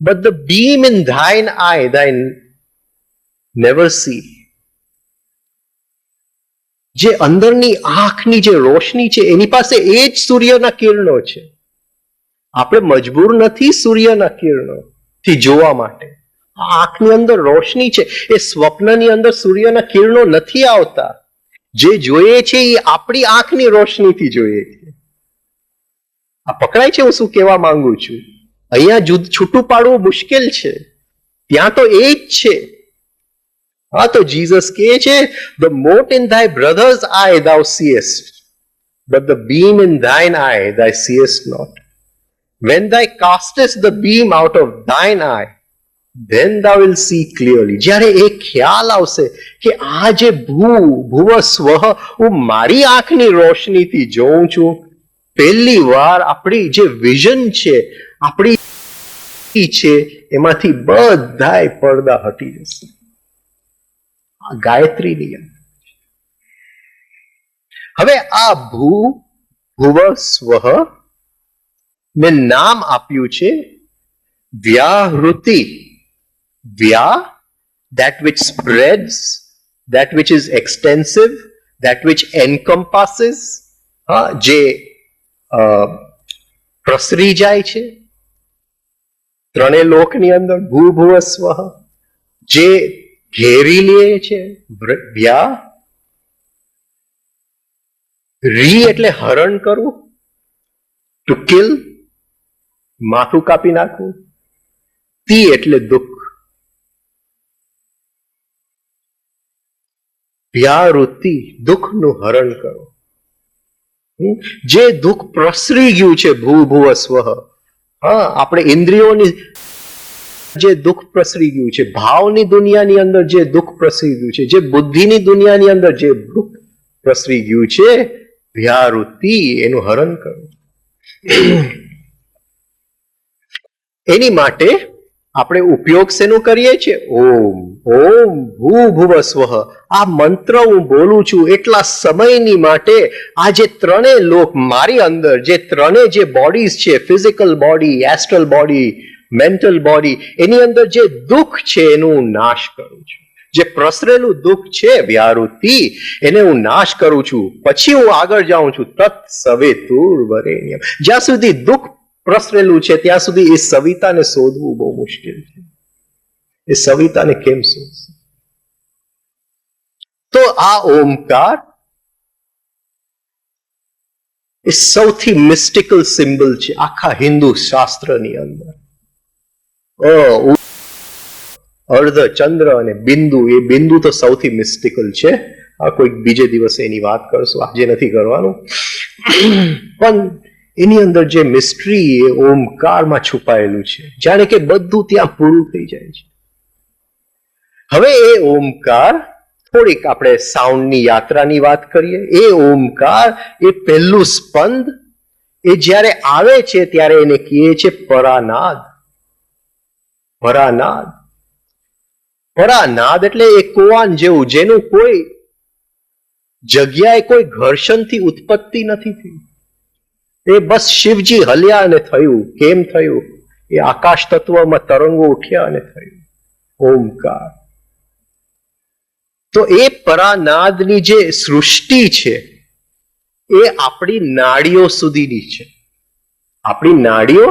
But the beam in thine eye thou never see. જે અંદરની આંખની જે રોશની છે એની પાસે એ જ સૂર્યના કિરણો છે. આપણે મજબૂર નથી સૂર્યના કિરણોથી જોવા માટે. આંખની અંદર રોશની છે. એ સ્વપ્નની અંદર સૂર્યના કિરણો નથી આવતા. જે જોઈએ છે એ આપણી આંખની રોશનીથી જોઈએ છે. આ પકડાય છે હું શું કહેવા માંગુ છું? અહીંયા છૂટું પાડવું મુશ્કેલ છે, ત્યાં તો એ જ છે. હા, તો જીસસ કહે છે, the mote in thy brother's eye thou seest, but the beam in thine eye thou seest not. When thou castest the beam out of thine eye, then thou wilt see clearly. જ્યારે એ ખ્યાલ આવશે કે આ જે ભુવ સ્વ હું મારી આંખની રોશનીથી જોઉં છું, પહેલી વાર આપણી જે વિઝન છે આપણી છે એમાંથી બધાય પડદા હટી જશે. ગાયત્રીની હવે આ ભુવ સ્વ મેં નામ આપ્યું છે વ્યાહૃતિ. વ્યા, that which spreads, that which is extensive, that which encompasses, જે પ્રસરી જાય છે ત્રણેય લોકની અંદર. ભૂ સ્વ જે ઘેરી લે છે વ્યા. રી એટલે હરણ કરવું, ટુ કિલ, માથું કાપી નાખવું. તી એટલે દુઃખ. વ્યાવૃત્તિ, દુઃખનું હરણ કરો. જે દુઃખ પ્રસરી ગયું છે ભૂ સ્વ, હા, આપણે ઇન્દ્રિયોની જે દુઃખ પ્રસરી ગયું છે, ભાવની દુનિયાની અંદર જે દુઃખ પ્રસરી ગયું છે, જે બુદ્ધિની દુનિયાની અંદર જે દુઃખ પ્રસરી ગયું છે, વ્યાવૃત્તિ, એનું હરણ કરો. એની માટે આપણે ઉપયોગ શેનું કરીએ છીએ? ઓમ. ઓમ ભૂ સ્વ. આ મંત્ર હું બોલું છું એટલા સમયની માટે આ જે ત્રણેય લોક મારી અંદર, જે ત્રણેય જે બોડીઝ છે, physical body, astral body, mental body, એની અંદર જે દુઃખ છે એનું હું નાશ કરું છું. જે પ્રસરેલું દુઃખ છે વ્યાવૃત્તિ, એને હું નાશ કરું છું. પછી હું આગળ જાઉં છું તત્ સવિતુર્વરેણ્યમ. જ્યાં સુધી દુઃખ પ્રસરેલું છે ત્યાં સુધી એ સવિતાને શોધવું બહુ મુશ્કેલ છે. એ સવિતાને કેમ શોધશે? તો આ ઓમકાર એ સૌથી મિસ્ટિકલ સિમ્બલ છે આખા હિન્દુ શાસ્ત્રની અંદર. અર્ધ ચંદ્ર અને બિંદુ, એ બિંદુ તો સૌથી મિસ્ટિકલ છે. આ કોઈક બીજે દિવસે એની વાત કરશું, આજે નથી કરવાનું. પણ એની અંદર જે મિસ્ટ્રી એ ઓમકારમાં છુપાયેલું છે, જાણે કે બધું ત્યાં પૂરું થઈ જાય છે. હવે એ ઓમકાર, થોડીક આપણે સાઉન્ડની યાત્રાની વાત કરીએ. એ ઓમકાર, એ પહેલું સ્પંદ, એ જ્યારે આવે છે ત્યારે એને કહે છે પરાનાદ. પરાનાદ, પરાનાદ એટલે એ કોવાન જેવું, જેનું કોઈ જગ્યાએ કોઈ ઘર્ષણથી ઉત્પત્તિ નથી થઈ. એ બસ શિવજી હલ્યા અને થયું. કેમ થયું? એ આકાશ તત્વમાં તરંગો ઉઠ્યા અને થયું ઓમકાર. તો એ પરાનાદની જે સૃષ્ટિ છે એ આપણી નાડીઓ સુધીની છે. આપણી નાડીઓ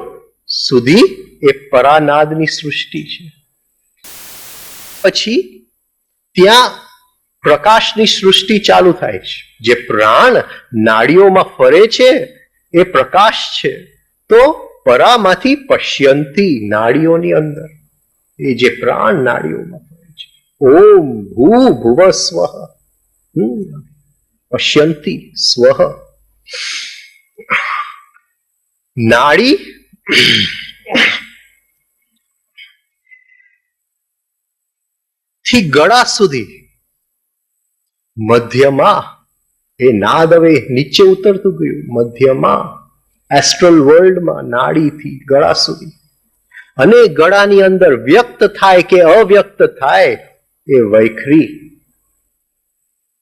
સુધી એ પરાનાદની સૃષ્ટિ છે. પછી ત્યાં પ્રકાશની સૃષ્ટિ ચાલુ થાય છે. જે પ્રાણ નાડીઓમાં ફરે છે એ પ્રકાશ છે. તો પરામાંથી પશ્યંતી, નાડીઓની અંદર એ જે પ્રાણ નાડીઓમાં ફરે છે. ઓમ ભૂ સ્વ પશ્યંતી સ્વ. નાડી થી ગળા સુધી મધ્યમાં એ નાદ હવે નીચે ઉતરતું ગયું. મધ્યમાં એસ્ટ્રલ વર્લ્ડમાં નાડીથી ગળા સુધી, અને ગળાની અંદર વ્યક્ત થાય કે અવ્યક્ત થાય એ વૈખરી.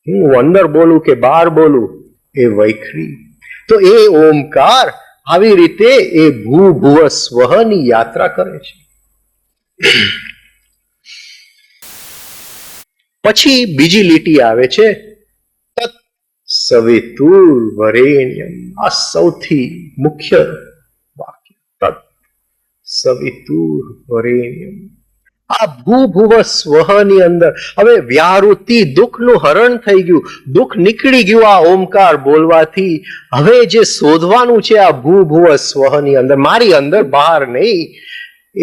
હું અંદર બોલું કે બહાર બોલું એ વૈખરી. તો એ ઓમકાર આવી રીતે એ ભૂ ભુવ સ્વહની યાત્રા કરે છે. પછી બીજી લીટી આવે છે તત્ સવિતુર વરેણ્યમ. આ સૌથી મુખ્ય વાક્ય, તત્ સવિતુર વરેણ્યમ. આ ભૂ ભુવ સ્વહની અંદર હવે વ્યાહૃતિ, દુઃખનું હરણ થઈ ગયું, દુઃખ નીકળી ગયું આ ઓમકાર બોલવાથી. હવે જે શોધવાનું છે આ ભૂ ભુવ સ્વહની અંદર, મારી અંદર, બહાર નહીં,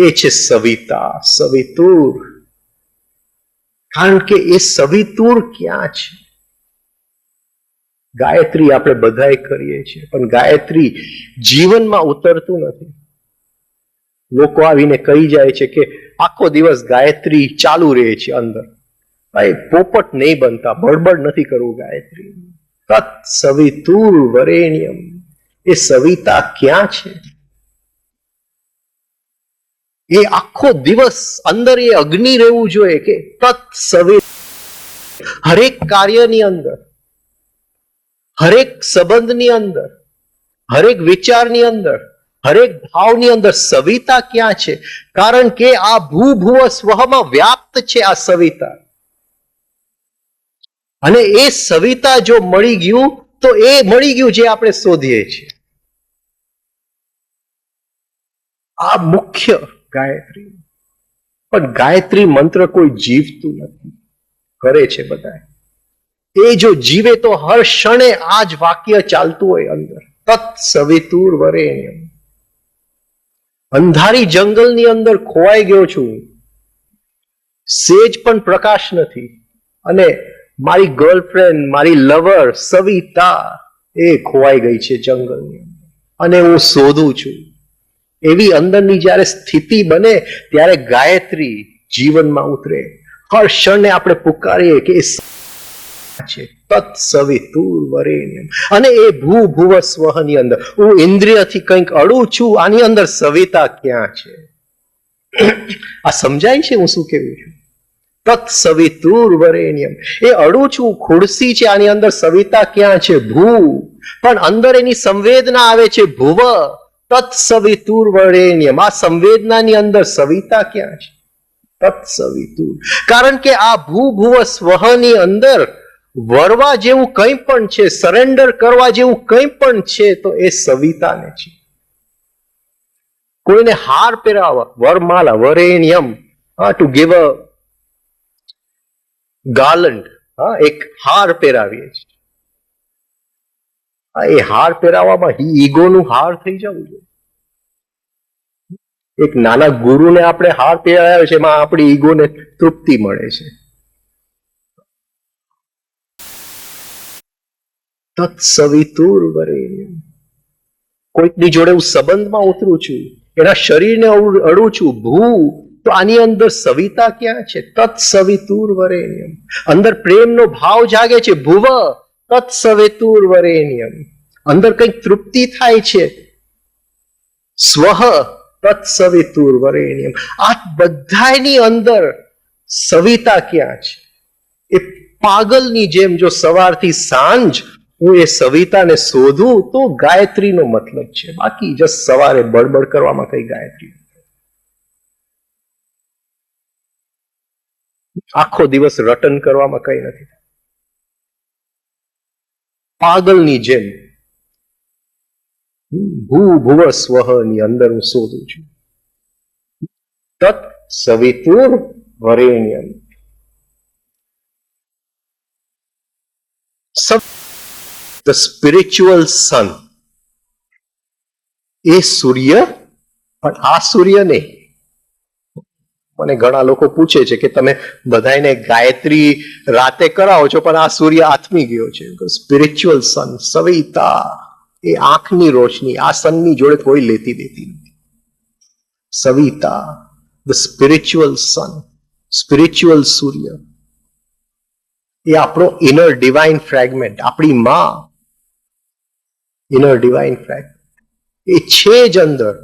એ છે સવિતા, સવિતુર. કારણ કે એ સવિતુર ક્યાં છે? ગાયત્રી આપણે બધાય કરીએ છીએ, પણ ગાયત્રી જીવનમાં ઉતરતું નથી. લોકો આવીને કહી જાય છે કે આખો દિવસ ગાયત્રી ચાલુ રહે છે અંદર. ભાઈ, પોપટ નહીં બનતા, બળબડ નથી કરવું ગાયત્રી. તત્ સવિતુર વરેણ્યમ. એ સવિતા ક્યાં છે? એ આખો દિવસ અંદર એ અગ્નિ રહેવું જોઈએ કે તત્ સવિ. હરેક કાર્યની અંદર, હરેક સંબંધની અંદર, હરેક વિચારની અંદર, હરેક ભાવની અંદર સવિતા ક્યાં છે? કારણ કે આ ભૂ ભુવ સ્વમાં વ્યાપ્ત છે આ સવિતા. અને એ સવિતા જો મળી ગયું તો એ મળી ગયું જે આપણે શોધીએ છીએ. આ મુખ્ય ગાયત્રી. પણ ગાયત્રી મંત્ર કોઈ જીવતું નથી, કરે છે બધા. એ જો જીવે તો હર ક્ષણે આ જ વાક્ય ચાલતું હોય અંદર, તત્ સવિતુર વરેણ્યમ. અંધારી જંગલની અંદર ખોવાઈ ગયો છું, સેજ પણ પ્રકાશ નથી, અને મારી ગર્લફ્રેન્ડ, મારી લવર સવિતા એ ખોવાઈ ગઈ છે જંગલની અંદર, અને હું શોધું છું. એવી અંદરની જ્યારે સ્થિતિ બને ત્યારે ગાયત્રી જીવનમાં ઉતરે. હર ક્ષણે આપણે પુકારીએ કે છે તત્ સવિતુર વરેણ્યમ. અને એ ભૂ ભુવ સ્વહની અંદર હું ઇન્દ્રિયથી કંઈક અડું છું, આની અંદર સવિતા ક્યાં છે? આ સમજાય છે હું શું કહેવું છું? તત્ સવિતુર વરેણ્યમ. એ અડું છું, ખુરશી છે, આની અંદર સવિતા ક્યાં છે? ભૂ. પણ અંદર એની સંવેદના આવે છે ભુવ. તત્ સવિતુર વરેણ્યમ. આ સંવેદનાની અંદર સવિતા ક્યાં છે? તત્ સવિતુર. કારણ કે આ ભૂ ભુવ સ્વહની અંદર વરવા જેવું કંઈ પણ છે, સરેન્ડર કરવા જેવું કંઈ પણ છે, તો એ સવિતાને છે. કોઈને હાર પહેરાવા, વરમાલા, વરેણ્યમ, ટુ ગીવ અ ગાર્લન્ડ, એક હાર પહેરાવીએ છીએ. એ હાર પહેરાવામાં ઈગોનું હાર થઈ જવું જોઈએ. એક નાના ગુરુને આપણે હાર પહેરાવ્યો છે, એમાં આપણી ઈગોને તૃપ્તિ મળે છે. તત્ સવિતુર વરેણ્યમ. કોઈકની જોડે હું સંબંધમાં ઉતરું છું, એના શરીરને અડું છું, ભૂ, તો આની અંદર સવિતા ક્યાં છે? તત્ સવિતુર વરેણ્યમ. અંદર પ્રેમનો ભાવ જાગે છે, ભુવ. તત્ સવિતુર વરેણ્યમ. અંદર કંઈક તૃપ્તિ થાય છે, સ્વહ. તત્ સવિતુર વરેણ્યમ. આ બધાની અંદર સવિતા ક્યાં છે? એ પાગલની જેમ જો સવારથી સાંજ હું એ સવિતાને શોધું તો ગાયત્રીનો મતલબ છે. બાકી જસ્ટ સવારે બળબડ કરવામાં કઈ ગાયત્રી, આખો દિવસ રટન કરવામાં કઈ નથી. પાગલની જેમ ભૂ ભુવ સ્વહની અંદર હું શોધું છું. તત્ સવિતુર વરેણ્યમ. The spiritual sun. એ સૂર્ય, પણ આ સૂર્ય નહીં. મને ઘણા લોકો પૂછે છે કે તમે બધાને ગાયત્રી રાતે કરાવો છો, પણ આ સૂર્ય આથમી ગયો છે. સ્પિરિચ્યુઅલ સન, સવિતા, એ આંખની રોશની, આ સનની જોડે કોઈ લેતી દેતી નથી. Savita, the spiritual sun. Spiritual સૂર્ય, એ આપણો ઇનર ડિવાઇન ફ્રેગમેન્ટ, આપણી માં ઇનર ડિવાઇન ફ્રેગમેન્ટ એ છે જ અંદર,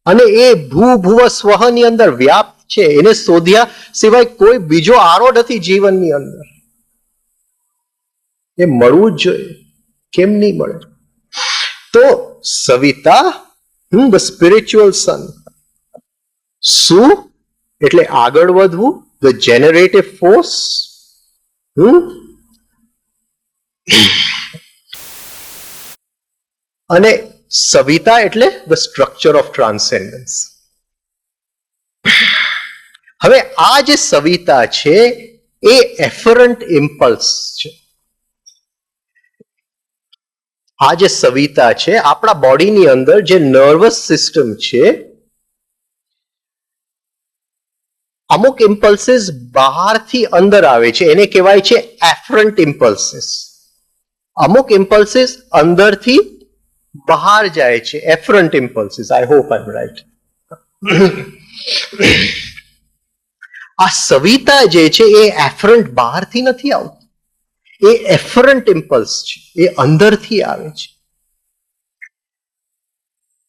અને એ ભૂભુવ સ્વહની અંદર વ્યાપ્ત છે. એને શોધ્યા સિવાય કોઈ બીજો આરો નથી જીવનની અંદર. એ મળવું જ જોઈએ, કેમ નહીં મળે? તો સવિતા, ધ સ્પિરિચ્યુઅલ સન. શું એટલે આગળ વધવું, ધ જેનરેટિવ ફોર્સ. અને સવિતા એટલે ધ સ્ટ્રક્ચર ઓફ ટ્રાન્સેન્ડન્સ. હવે આ જે સવિતા છે એ એફરન્ટ ઇમ્પલ્સ છે. આ જે સવિતા છે આપણા બોડીની અંદર જે નર્વસ સિસ્ટમ છે, અમુક ઇમ્પલ્સીસ બહારથી અંદર આવે છે, એને કહેવાય છે એફરન્ટ ઇમ્પલ્સીસ. અમુક ઇમ્પલ્સીસ અંદરથી બહાર જાય છે, એફરન્ટ ઇમ્પલ્સીસ. I hope I M right. આ સવિતા જે છે એ એફરન્ટ બહારથી નથી આવતી, એ એફરન્ટ ઇમ્પલ્સ છે, એ અંદરથી આવે છે.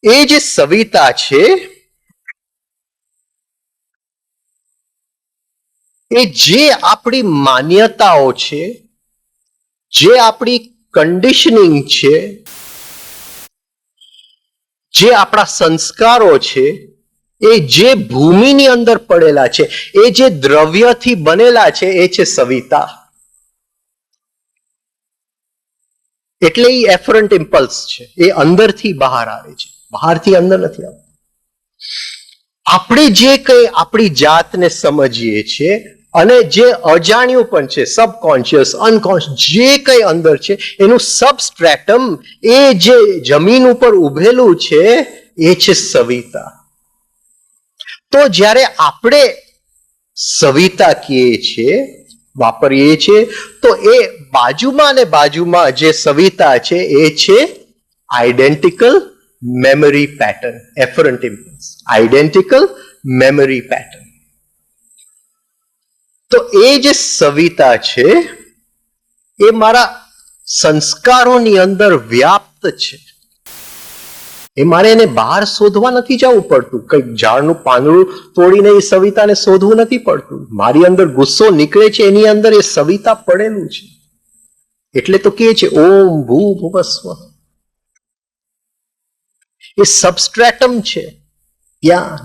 એ જે સવિતા છે એ જે આપણી માન્યતાઓ છે, જે આપણી કન્ડિશનિંગ છે, જે આપણા સંસ્કારો છે, એ જે ભૂમિની અંદર પડેલા છે, એ જે દ્રવ્યથી બનેલા છે, એ છે સવિતા. એટલે એ એફરન્ટ ઇમ્પલ્સ છે, એ અંદરથી બહાર આવે છે, બહારથી અંદર નથી આવતું. આપણે જે કંઈ આપણી જાતને સમજીએ છીએ અને જે અજાણ્યું પણ છે, સબકોન્શિયસ, અનકોન્શિયસ, જે કંઈ અંદર છે એનું સબસ્ટ્રેટમ, એ જે જમીન ઉપર ઉભેલું છે એ છે સવિતા. તો જ્યારે આપણે સવિતા કહીએ છીએ, વાપરીએ છીએ, તો એ બાજુમાં અને બાજુમાં જે સવિતા છે એ છે identical memory pattern, afferent impulse, identical memory pattern. તો એ જે સવિતા છે એ મારા સંસ્કારોની અંદર વ્યાપ્ત છે. એ મારે એને બહાર શોધવા નથી જવું પડતું, કંઈક ઝાડનું પાંદડું તોડીને એ સવિતાને શોધવું નથી પડતું. મારી અંદર ગુસ્સો નીકળે છે, એની અંદર એ સવિતા પડેલું છે. એટલે તો કહે છે ઓમ ભૂર્ભુવઃ. એ સબસ્ટ્રેટમ છે, ત્યાં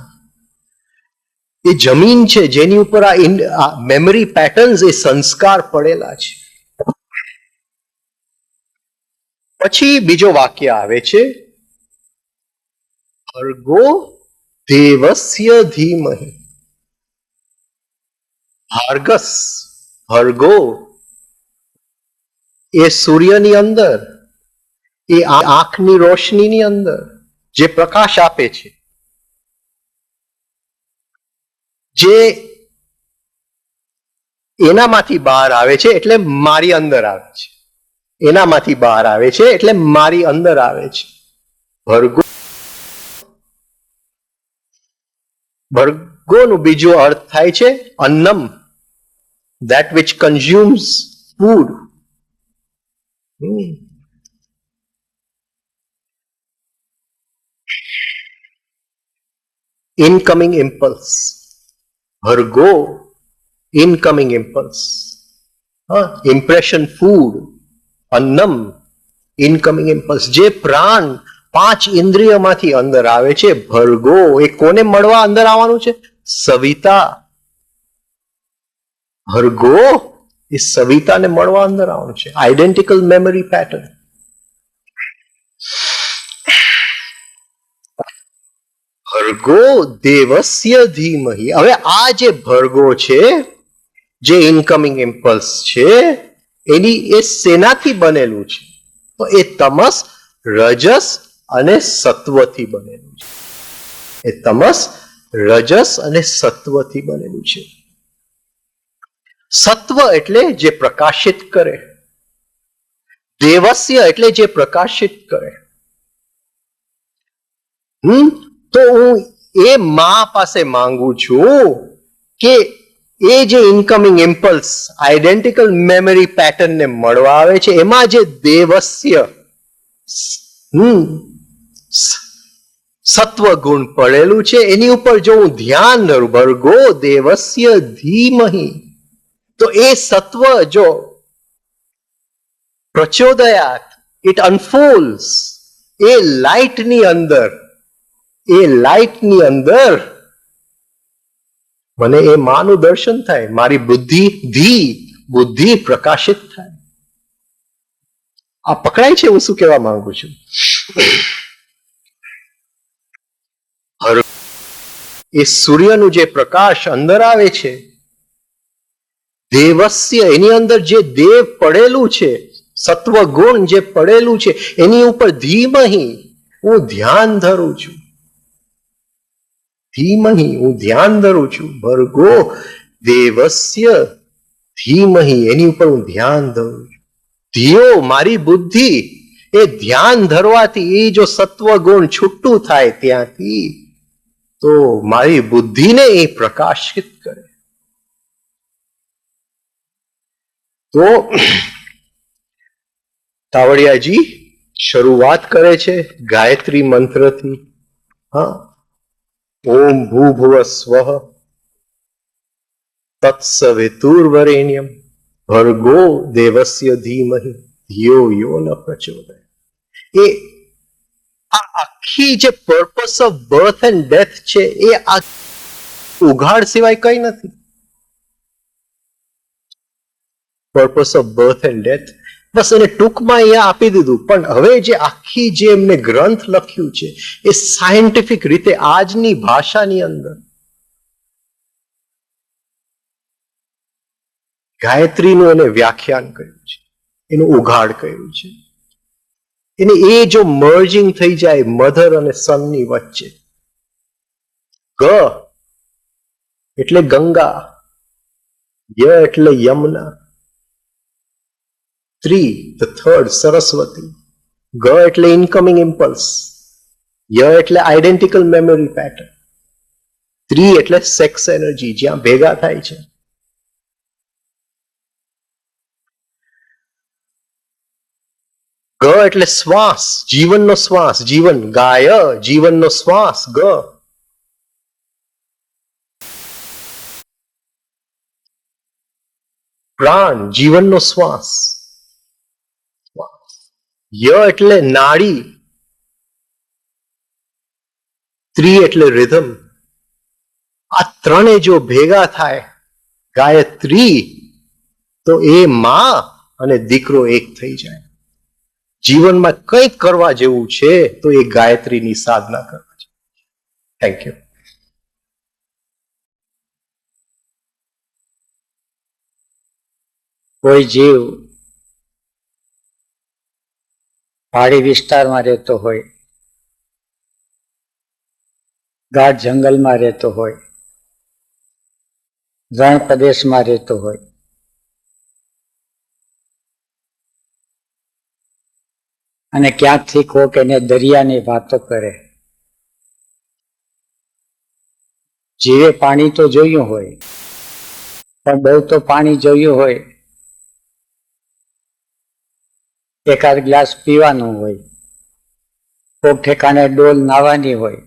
એ જમીન છે જેની ઉપર આ મેમરી પેટર્ન્સ, એ સંસ્કાર પડેલા છે. પછી બીજો વાક્ય આવે છે, ભર્ગો દેવસ્ય ધીમહિ. ભાર્ગસ, ભર્ગો એ સૂર્યની અંદર, એ આંખની રોશનીની અંદર જે પ્રકાશ આપે છે, જે એનામાંથી બહાર આવે છે એટલે મારી અંદર આવે છે, એનામાંથી બહાર આવે છે એટલે મારી અંદર આવે છે. ભર્ગો, ભર્ગોનું બીજો અર્થ થાય છે અન્નમ, that which consumes food. Incoming impulse. Virgo, incoming impulse. Impression food. Annam, incoming impulse. જે પ્રાણ 5 ઇન્દ્રિયમાંથી અંદર આવે છે, ભર્ગો, એ કોને મળવા અંદર આવવાનું છે? સવિતા. ભર્ગો એ સવિતાને મળવા અંદર આવવાનું છે. Identical memory pattern. ભર્ગો દેવસ્ય ધીમહિ. હવે આ જે ભર્ગો છે, જે ઇનકમિંગ ઇમ્પલ્સ છે, એની એ શેનાથી બનેલું છે? તો એ તમસ, રજસ અને સત્વથી બનેલું છે. એ તમસ, રજસ અને સત્વથી બનેલું છે. સત્વ એટલે જે પ્રકાશિત કરે, દેવસ્ય એટલે જે પ્રકાશિત કરે. તો હું એ મા પાસે માંગુ છું કે એ જે incoming impulse identical memory pattern ને મળવા આવે છે, એમાં જે દેવસ્ય સત્વ ગુણ પડેલું છે, એની ઉપર જો હું ધ્યાન ધરું, ભર્ગો દેવસ્ય ધીમહિ, તો એ સત્વ જો પ્રચોદયાત ઇટ અનફોલ્સ, એ લાઇટની અંદર મને એ માનું દર્શન થાય, મારી બુદ્ધિ પ્રકાશિત થાય. આ પકડાય છે હું શું કહેવા માંગુ છું? એ સૂર્યનું જે પ્રકાશ અંદર આવે છે, દેવસ્ય, એની અંદર જે દેવ પડેલું છે, સત્વ ગુણ જે પડેલું છે, એની ઉપર ધીમહિ હું ધ્યાન ધરું છું. ભર્ગો દેવસ્ય ધીમહિ, એની ઉપર હું ધ્યાન ધરું છું. ધીયો મારી બુદ્ધિ, એ ધ્યાન ધરવાથી એ જો સત્વ ગુણ છૂટું થાય ત્યાંથી, તો મારી બુદ્ધિને એ પ્રકાશિત કરે. તો તાવડિયાજી શરૂઆત કરે છે ગાયત્રી મંત્રથી. હા, ઓમ ભૂભુવ સ્વઃ તત્સવિતુર્વરેણ્યમ ભર્ગો દેવસ્ય ધીમહિ ધિયો યો ન પ્રચોદયાત. એ આ આખી જે purpose of birth and death છે, એ આ ઉઘાડ સિવાય કઈ નથી. Purpose of birth and death બસ એને ટૂંકમાં અહીંયા આપી દીધું. પણ હવે જે આખી જે એમને ગ્રંથ લખ્યું છે, એ સાયન્ટિફિક રીતે આજની ભાષાની અંદર ગાયત્રીનું એને વ્યાખ્યાન કર્યું છે, એનું ઉઘાડ કર્યું છે. એને એ જો મર્જિંગ થઈ જાય મધર અને સનની વચ્ચે, ગ એટલે ગંગા, ય એટલે યમુના, ત્રી ધ થર્ડ સરસ્વતી, ગ એટલે ઇનકમિંગ ઇમ્પલ્સ, ય એટલે આઈડેન્ટિકલ મેમરી પેટર્ન, ત્રી એટલે સેક્સ એનર્જી જ્યાં ભેગા થાય છે. ગ એટલે શ્વાસ, જીવનનો શ્વાસ, જીવન, ગાય જીવનનો શ્વાસ, ગ. પ્રાણ જીવનનો શ્વાસ, ય એટલે નાડી, ત્રી એટલે રિધમ. આ ત્રણે જો ભેગા થાય ગાયત્રી, તો એ માં અને દીકરો એક થઈ જાય. જીવનમાં કંઈક કરવા જેવું છે તો એ ગાયત્રીની સાધના કરવા છે. Thank you. કોઈ જીવ પહાડી વિસ્તારમાં રહેતો હોય, ગાઢ જંગલમાં રહેતો હોય, રણ પ્રદેશમાં રહેતો હોય, અને ક્યાંકથી કોક એને દરિયાની વાતો કરે. જીવે પાણી તો જોયું હોય, પણ બહુ તો પાણી જોયું હોય, એકાદ ગ્લાસ પીવાનું હોય, કોઈક ઠેકાણે ડોલ નાવાની હોય,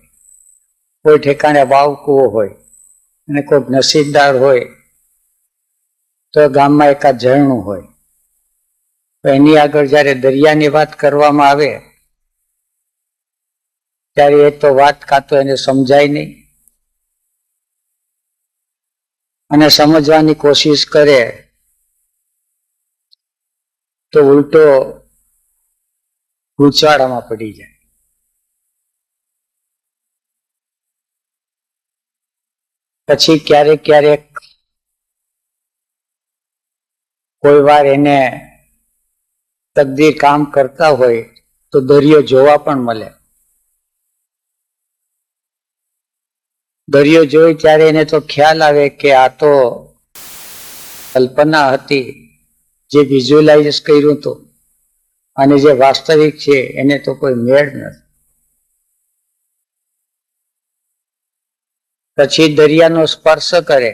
કોઈ ઠેકાણે વાવ કૂવો હોય, અને કોઈક નસીબદાર હોય તો ગામમાં એકાદ ઝરણું હોય. તો એની આગળ જ્યારે દરિયાની વાત કરવામાં આવે ત્યારે એ તો વાત કાં તો એને સમજાય નહીં, અને સમજવાની કોશિશ કરે તો ઉલટો ગૂંચવાડામાં પડી જાય. પછી ક્યારેક ક્યારેક કોઈ વાર એને તકદીર કામ કરતા હોય તો દરિયો જોવા પણ મળે. દરિયો જોઈ ત્યારે એને તો ખ્યાલ આવે કે આ તો કલ્પના હતી, જે વિઝ્યુઅલાઇઝ કર્યું હતું, અને જે વાસ્તવિક છે એને તો કોઈ મેળ નથી. પછી દરિયાનો સ્પર્શ કરે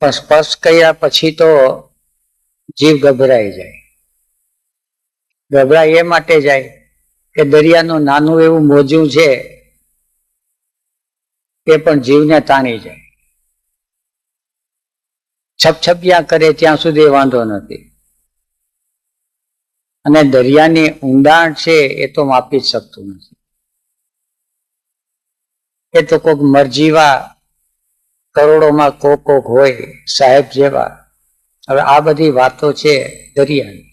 પણ સ્પર્શ કર્યા પછી તો જીવ ગભરાઈ જાય. ગભરાય એ માટે જાય કે દરિયાનું નાનું એવું મોજું છે એ પણ જીવને તાણી જાય. છપછપિયા કરે ત્યાં સુધી વાંધો નથી, અને દરિયાની ઊંડાણ છે એ તો માપી જ શકતું નથી. એ તો કોઈક મરજીવા કરોડોમાં કોક હોય સાહેબ જેવા. હવે આ બધી વાતો છે દરિયાની.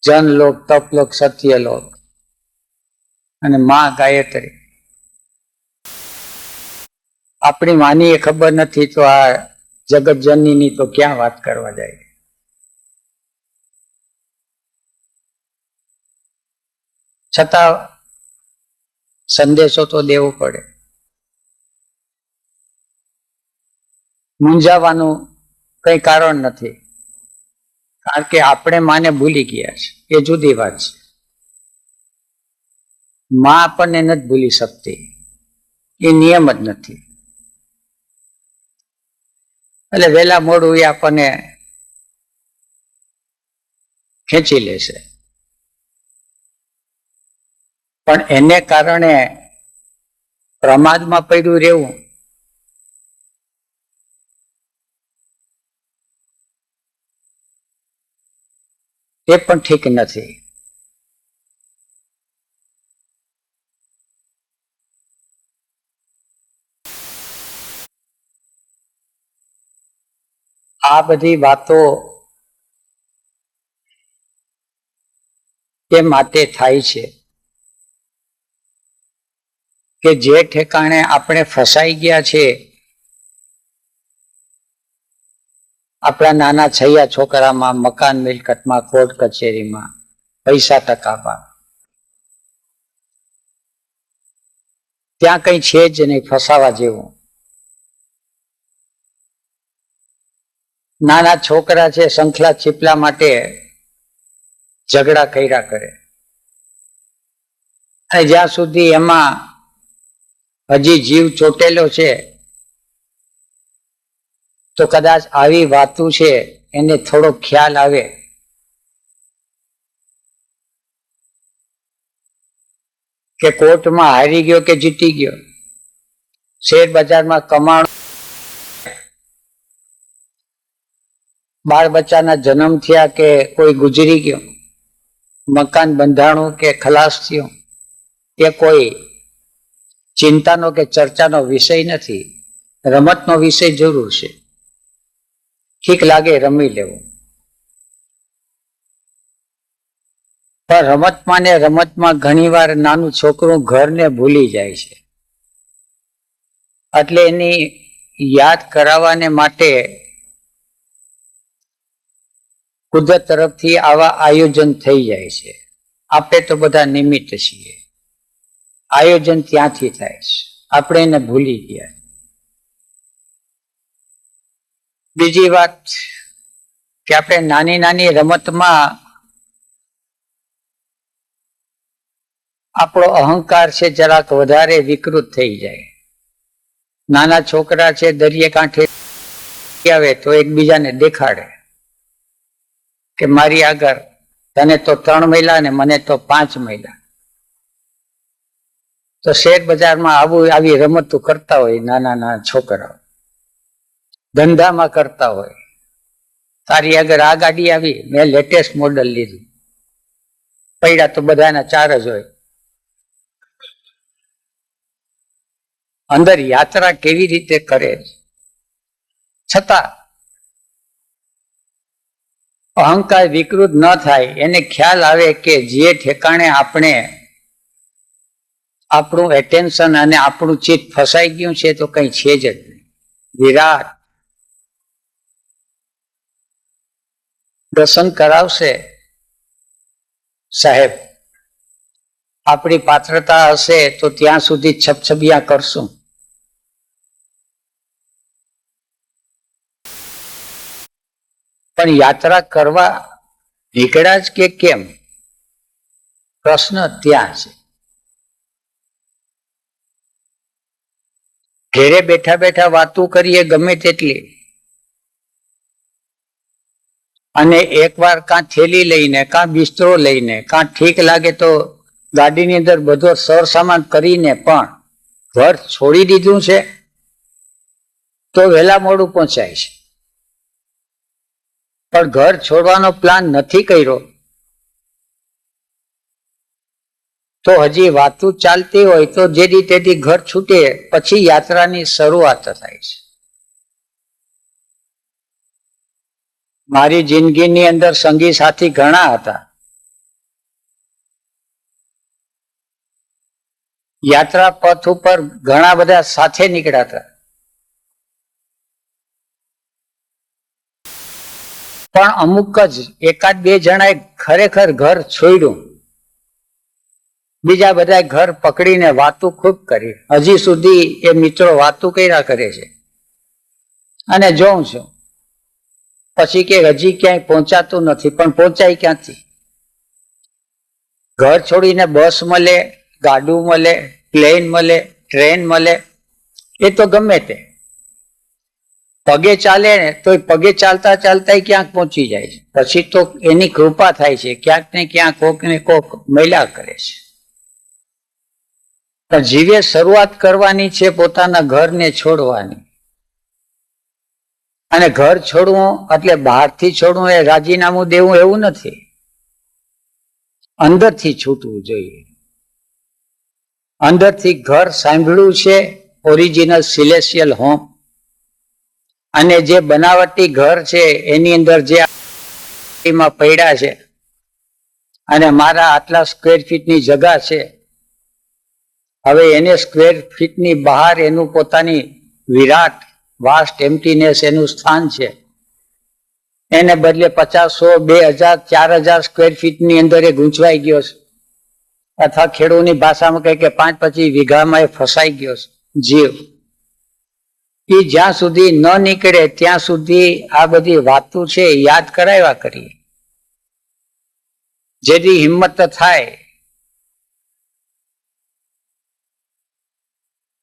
જનલોક, તપલોક, સત્યલોક અને માં ગાયત્રી. આપણી માની એ ખબર નથી તો આ જગત જનની તો ક્યાં વાત કરવા જાય. છતાં સંદેશો તો દેવો પડે. મૂંઝાવાનું કઈ કારણ નથી, કારણ કે આપણે માને ભૂલી ગયા છે એ જુદી વાત છે. માં આપણને નથી ભૂલી શકતી, એ નિયમ જ નથી. એટલે વહેલા મોડું એ આપણને ખેંચી લેશે, પણ એને કારણે પ્રમાદમાં પડ્યું રહેવું એ પણ ઠીક નથી. આ બધી વાતો એ માટે થાય છે કે જે ઠેકાણે આપણે ફસાઈ ગયા છે, આપણા નાના છૈયા છોકરામાં, મકાન મિલકતમાં, કોર્ટ કચેરીમાં, પૈસા ટકામાં, ત્યાં કઈ છે જ નહીં ફસાવા જેવું. નાના છોકરા છે શંખલા ચીપલા માટે ઝઘડા કર્યા કરે, અને જ્યાં સુધી એમાં હજી જીવ ચોટેલો છે તો કદાચ આવી વાતું છે એને થોડો ખ્યાલ આવે કે કોર્ટમાં હારી ગયો કે જીતી ગયો, શેર બજારમાં કમાણું, બાળ બચ્ચાના જન્મ થયા કે કોઈ ગુજરી ગયો, મકાન બંધાણું કે ખલાસ થયો, એ કોઈ ચિંતાનો કે ચર્ચાનો વિષય નથી. રમતનો વિષય જરૂર છે, ઠીક લાગે રમી લેવું, પણ રમતમાં ને રમતમાં ઘણીવાર નાનું છોકરું ઘરને ભૂલી જાય છે. એટલે એની યાદ કરાવવાને માટે કુદરત તરફથી આવા આયોજન થઈ જાય છે. આપણે તો બધા નિમિત્ત છીએ, આયોજન ત્યાંથી થાય છે, આપણે એને ભૂલી ગયા. બીજી વાત કે આપણે નાની નાની રમતમાં આપણો અહંકાર છે જરાક વધારે વિકૃત થઈ જાય. નાના છોકરા છે દરિયા કાંઠે આવે તો એકબીજાને દેખાડે કે મારી આગળ તને તો 3 મહિલા ને મને તો 5 મહિલા. તો શેર બજારમાં આવી રમતો કરતા હોય નાના નાના છોકરાઓ, ધંધામાં કરતા હોય. તારી આગળ આ ગાડી આવી, મેં લેટેસ્ટ મોડલ લીધું, પૈડા તો બધાના 4 જ હોય. અંદર યાત્રા કેવી રીતે કરે, છતાં અહંકાર વિકૃત ન થાય, એને ખ્યાલ આવે કે જે ઠેકાણે આપણે આપણું એટેન્શન અને આપણું ચિત્ત ફસાઈ ગયું છે તો કઈ છે જ નહીં. વિરાટ દર્શન કરાવશે સાહેબ, આપણી પાત્રતા હશે તો ત્યાં સુધી છપછબિયા કરશું. પણ યાત્રા કરવા નીકળ્યા જ કે કેમ, પ્રશ્ન ત્યાં છે. ઘેરે બેઠા બેઠા વાતું કરીએ ગમે તેટલી, અને એકવાર કાં થેલી લઈને કાં બિસ્તરો લઈને કાં ઠીક લાગે તો ગાડીની અંદર બધો સર સામાન કરીને પણ ઘર છોડી દીધું છે તો વહેલા મોડું પહોંચાય છે. પણ ઘર છોડવાનો પ્લાન નથી કર્યો તો હજી વાતું ચાલતી હોય તો જેથી તેથી ઘર છૂટે પછી યાત્રાની શરૂઆત થાય છે. મારી જિંદગીની અંદર સંગી સાથી ઘણા હતા. યાત્રા પથ ઉપર ઘણા બધા સાથે નીકળ્યા હતા, પણ અમુક જ એકાદ બે જણાએ ખરેખર ઘર છોડ્યું. બીજા બધા ઘર પકડીને વાતું ખૂબ કરી. હજી સુધી એ મિત્રો વાતું કર્યા કરે છે અને જોઉં છું. પછી કે હજી ક્યાંય પહોંચાતું નથી, પણ પહોંચાય ક્યાંથી? ઘર છોડીને બસ મળે, ગાડું મળે, પ્લેન મળે, ટ્રેન મળે, એ તો ગમે તે. પગે ચાલે ને તો પગે ચાલતા ચાલતા ક્યાંક પહોંચી જાય છે. પછી તો એની કૃપા થાય છે, ક્યાંક ને ક્યાંક કોક ને કોક મળ્યા કરે છે. પણ જીવે શરૂઆત કરવાની છે પોતાના ઘરને છોડવાની. અને ઘર છોડવું એટલે બહારથી છોડવું એ રાજીનામું દેવું એવું નથી. અંદરથી છૂટવું જોઈએ. અંદરથી ઘર સાંભળ્યું છે ઓરિજિનલ સિલેશિયલ હોમ, અને જે બનાવટી ઘર છે એની અંદર જે પડ્યા છે અને મારા આટલા સ્ક્વેર ફીટની જગા છે, હવે એને સ્ક્વેર ફીટની બહાર એનું પોતાની વિરાટ વાસ્ટ એમ્પ્ટીનેસ એનું સ્થાન છે. એને બદલે 50, 100, 2000, 4000 સ્ક્વેર ફીટની અંદર એ ગૂંચવાઈ ગયો છે. અથવા ખેડૂતની ભાષામાં કહે કે 5-25 વીઘામાં એ ફસાઈ ગયો છે જીવ. એ જ્યાં સુધી ન નીકળે ત્યાં સુધી આ બધી વાતો છે યાદ કરાવ્યા કરીએ. જેથી હિંમત થાય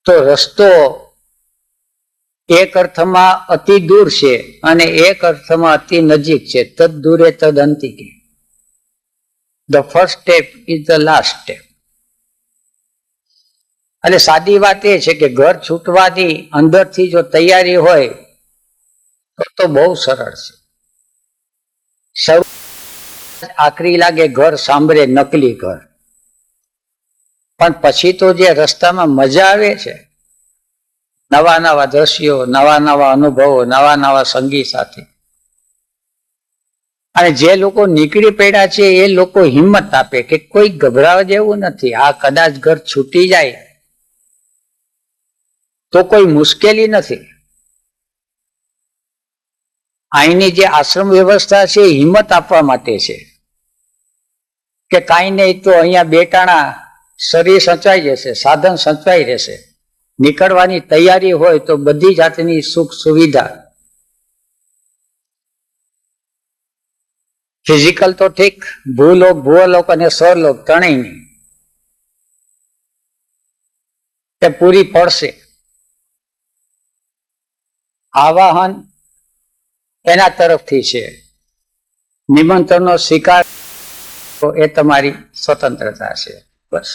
તો રસ્તો એક અર્થમાં અતિ દૂર છે અને એક અર્થમાં અતિ નજીક છે. તદ દૂરે તદ અંતિકે. The first step is the last step. એટલે સાદી વાત એ છે કે ઘર છૂટવાની અંદરથી જો તૈયારી હોય તો બહુ સરળ છે. આકરી લાગે ઘર સાંભળે નકલી ઘર, પણ પછી તો જે રસ્તામાં મજા આવે છે, નવા નવા દ્રશ્યો, નવા નવા અનુભવો, નવા નવા સંગી સાથે. અને જે લોકો નીકળી પડ્યા છે એ લોકો હિંમત આપે કે કોઈ ગભરાવા જેવું નથી. આ કદાચ ઘર છૂટી જાય તો કોઈ મુશ્કેલી નથી. અહીંની જે આશ્રમ વ્યવસ્થા છે એ હિંમત આપવા માટે છે કે કાંઈ નહીં તો અહીંયા બેટાણા શરીર સચવાઈ જશે, સાધન સચવાઈ રહેશે. નીકળવાની તૈયારી હોય તો બધી જાતની સુખ સુવિધા, ફિઝિકલ તો ઠીક, ભૂલોક, ભૂઅલોક અને સ્વરલોક ત્રણેયની તે પૂરી પડશે. આવાહન એના તરફથી છે. નિમંત્રણનો સ્વીકાર એ તમારી સ્વતંત્રતા છે. બસ.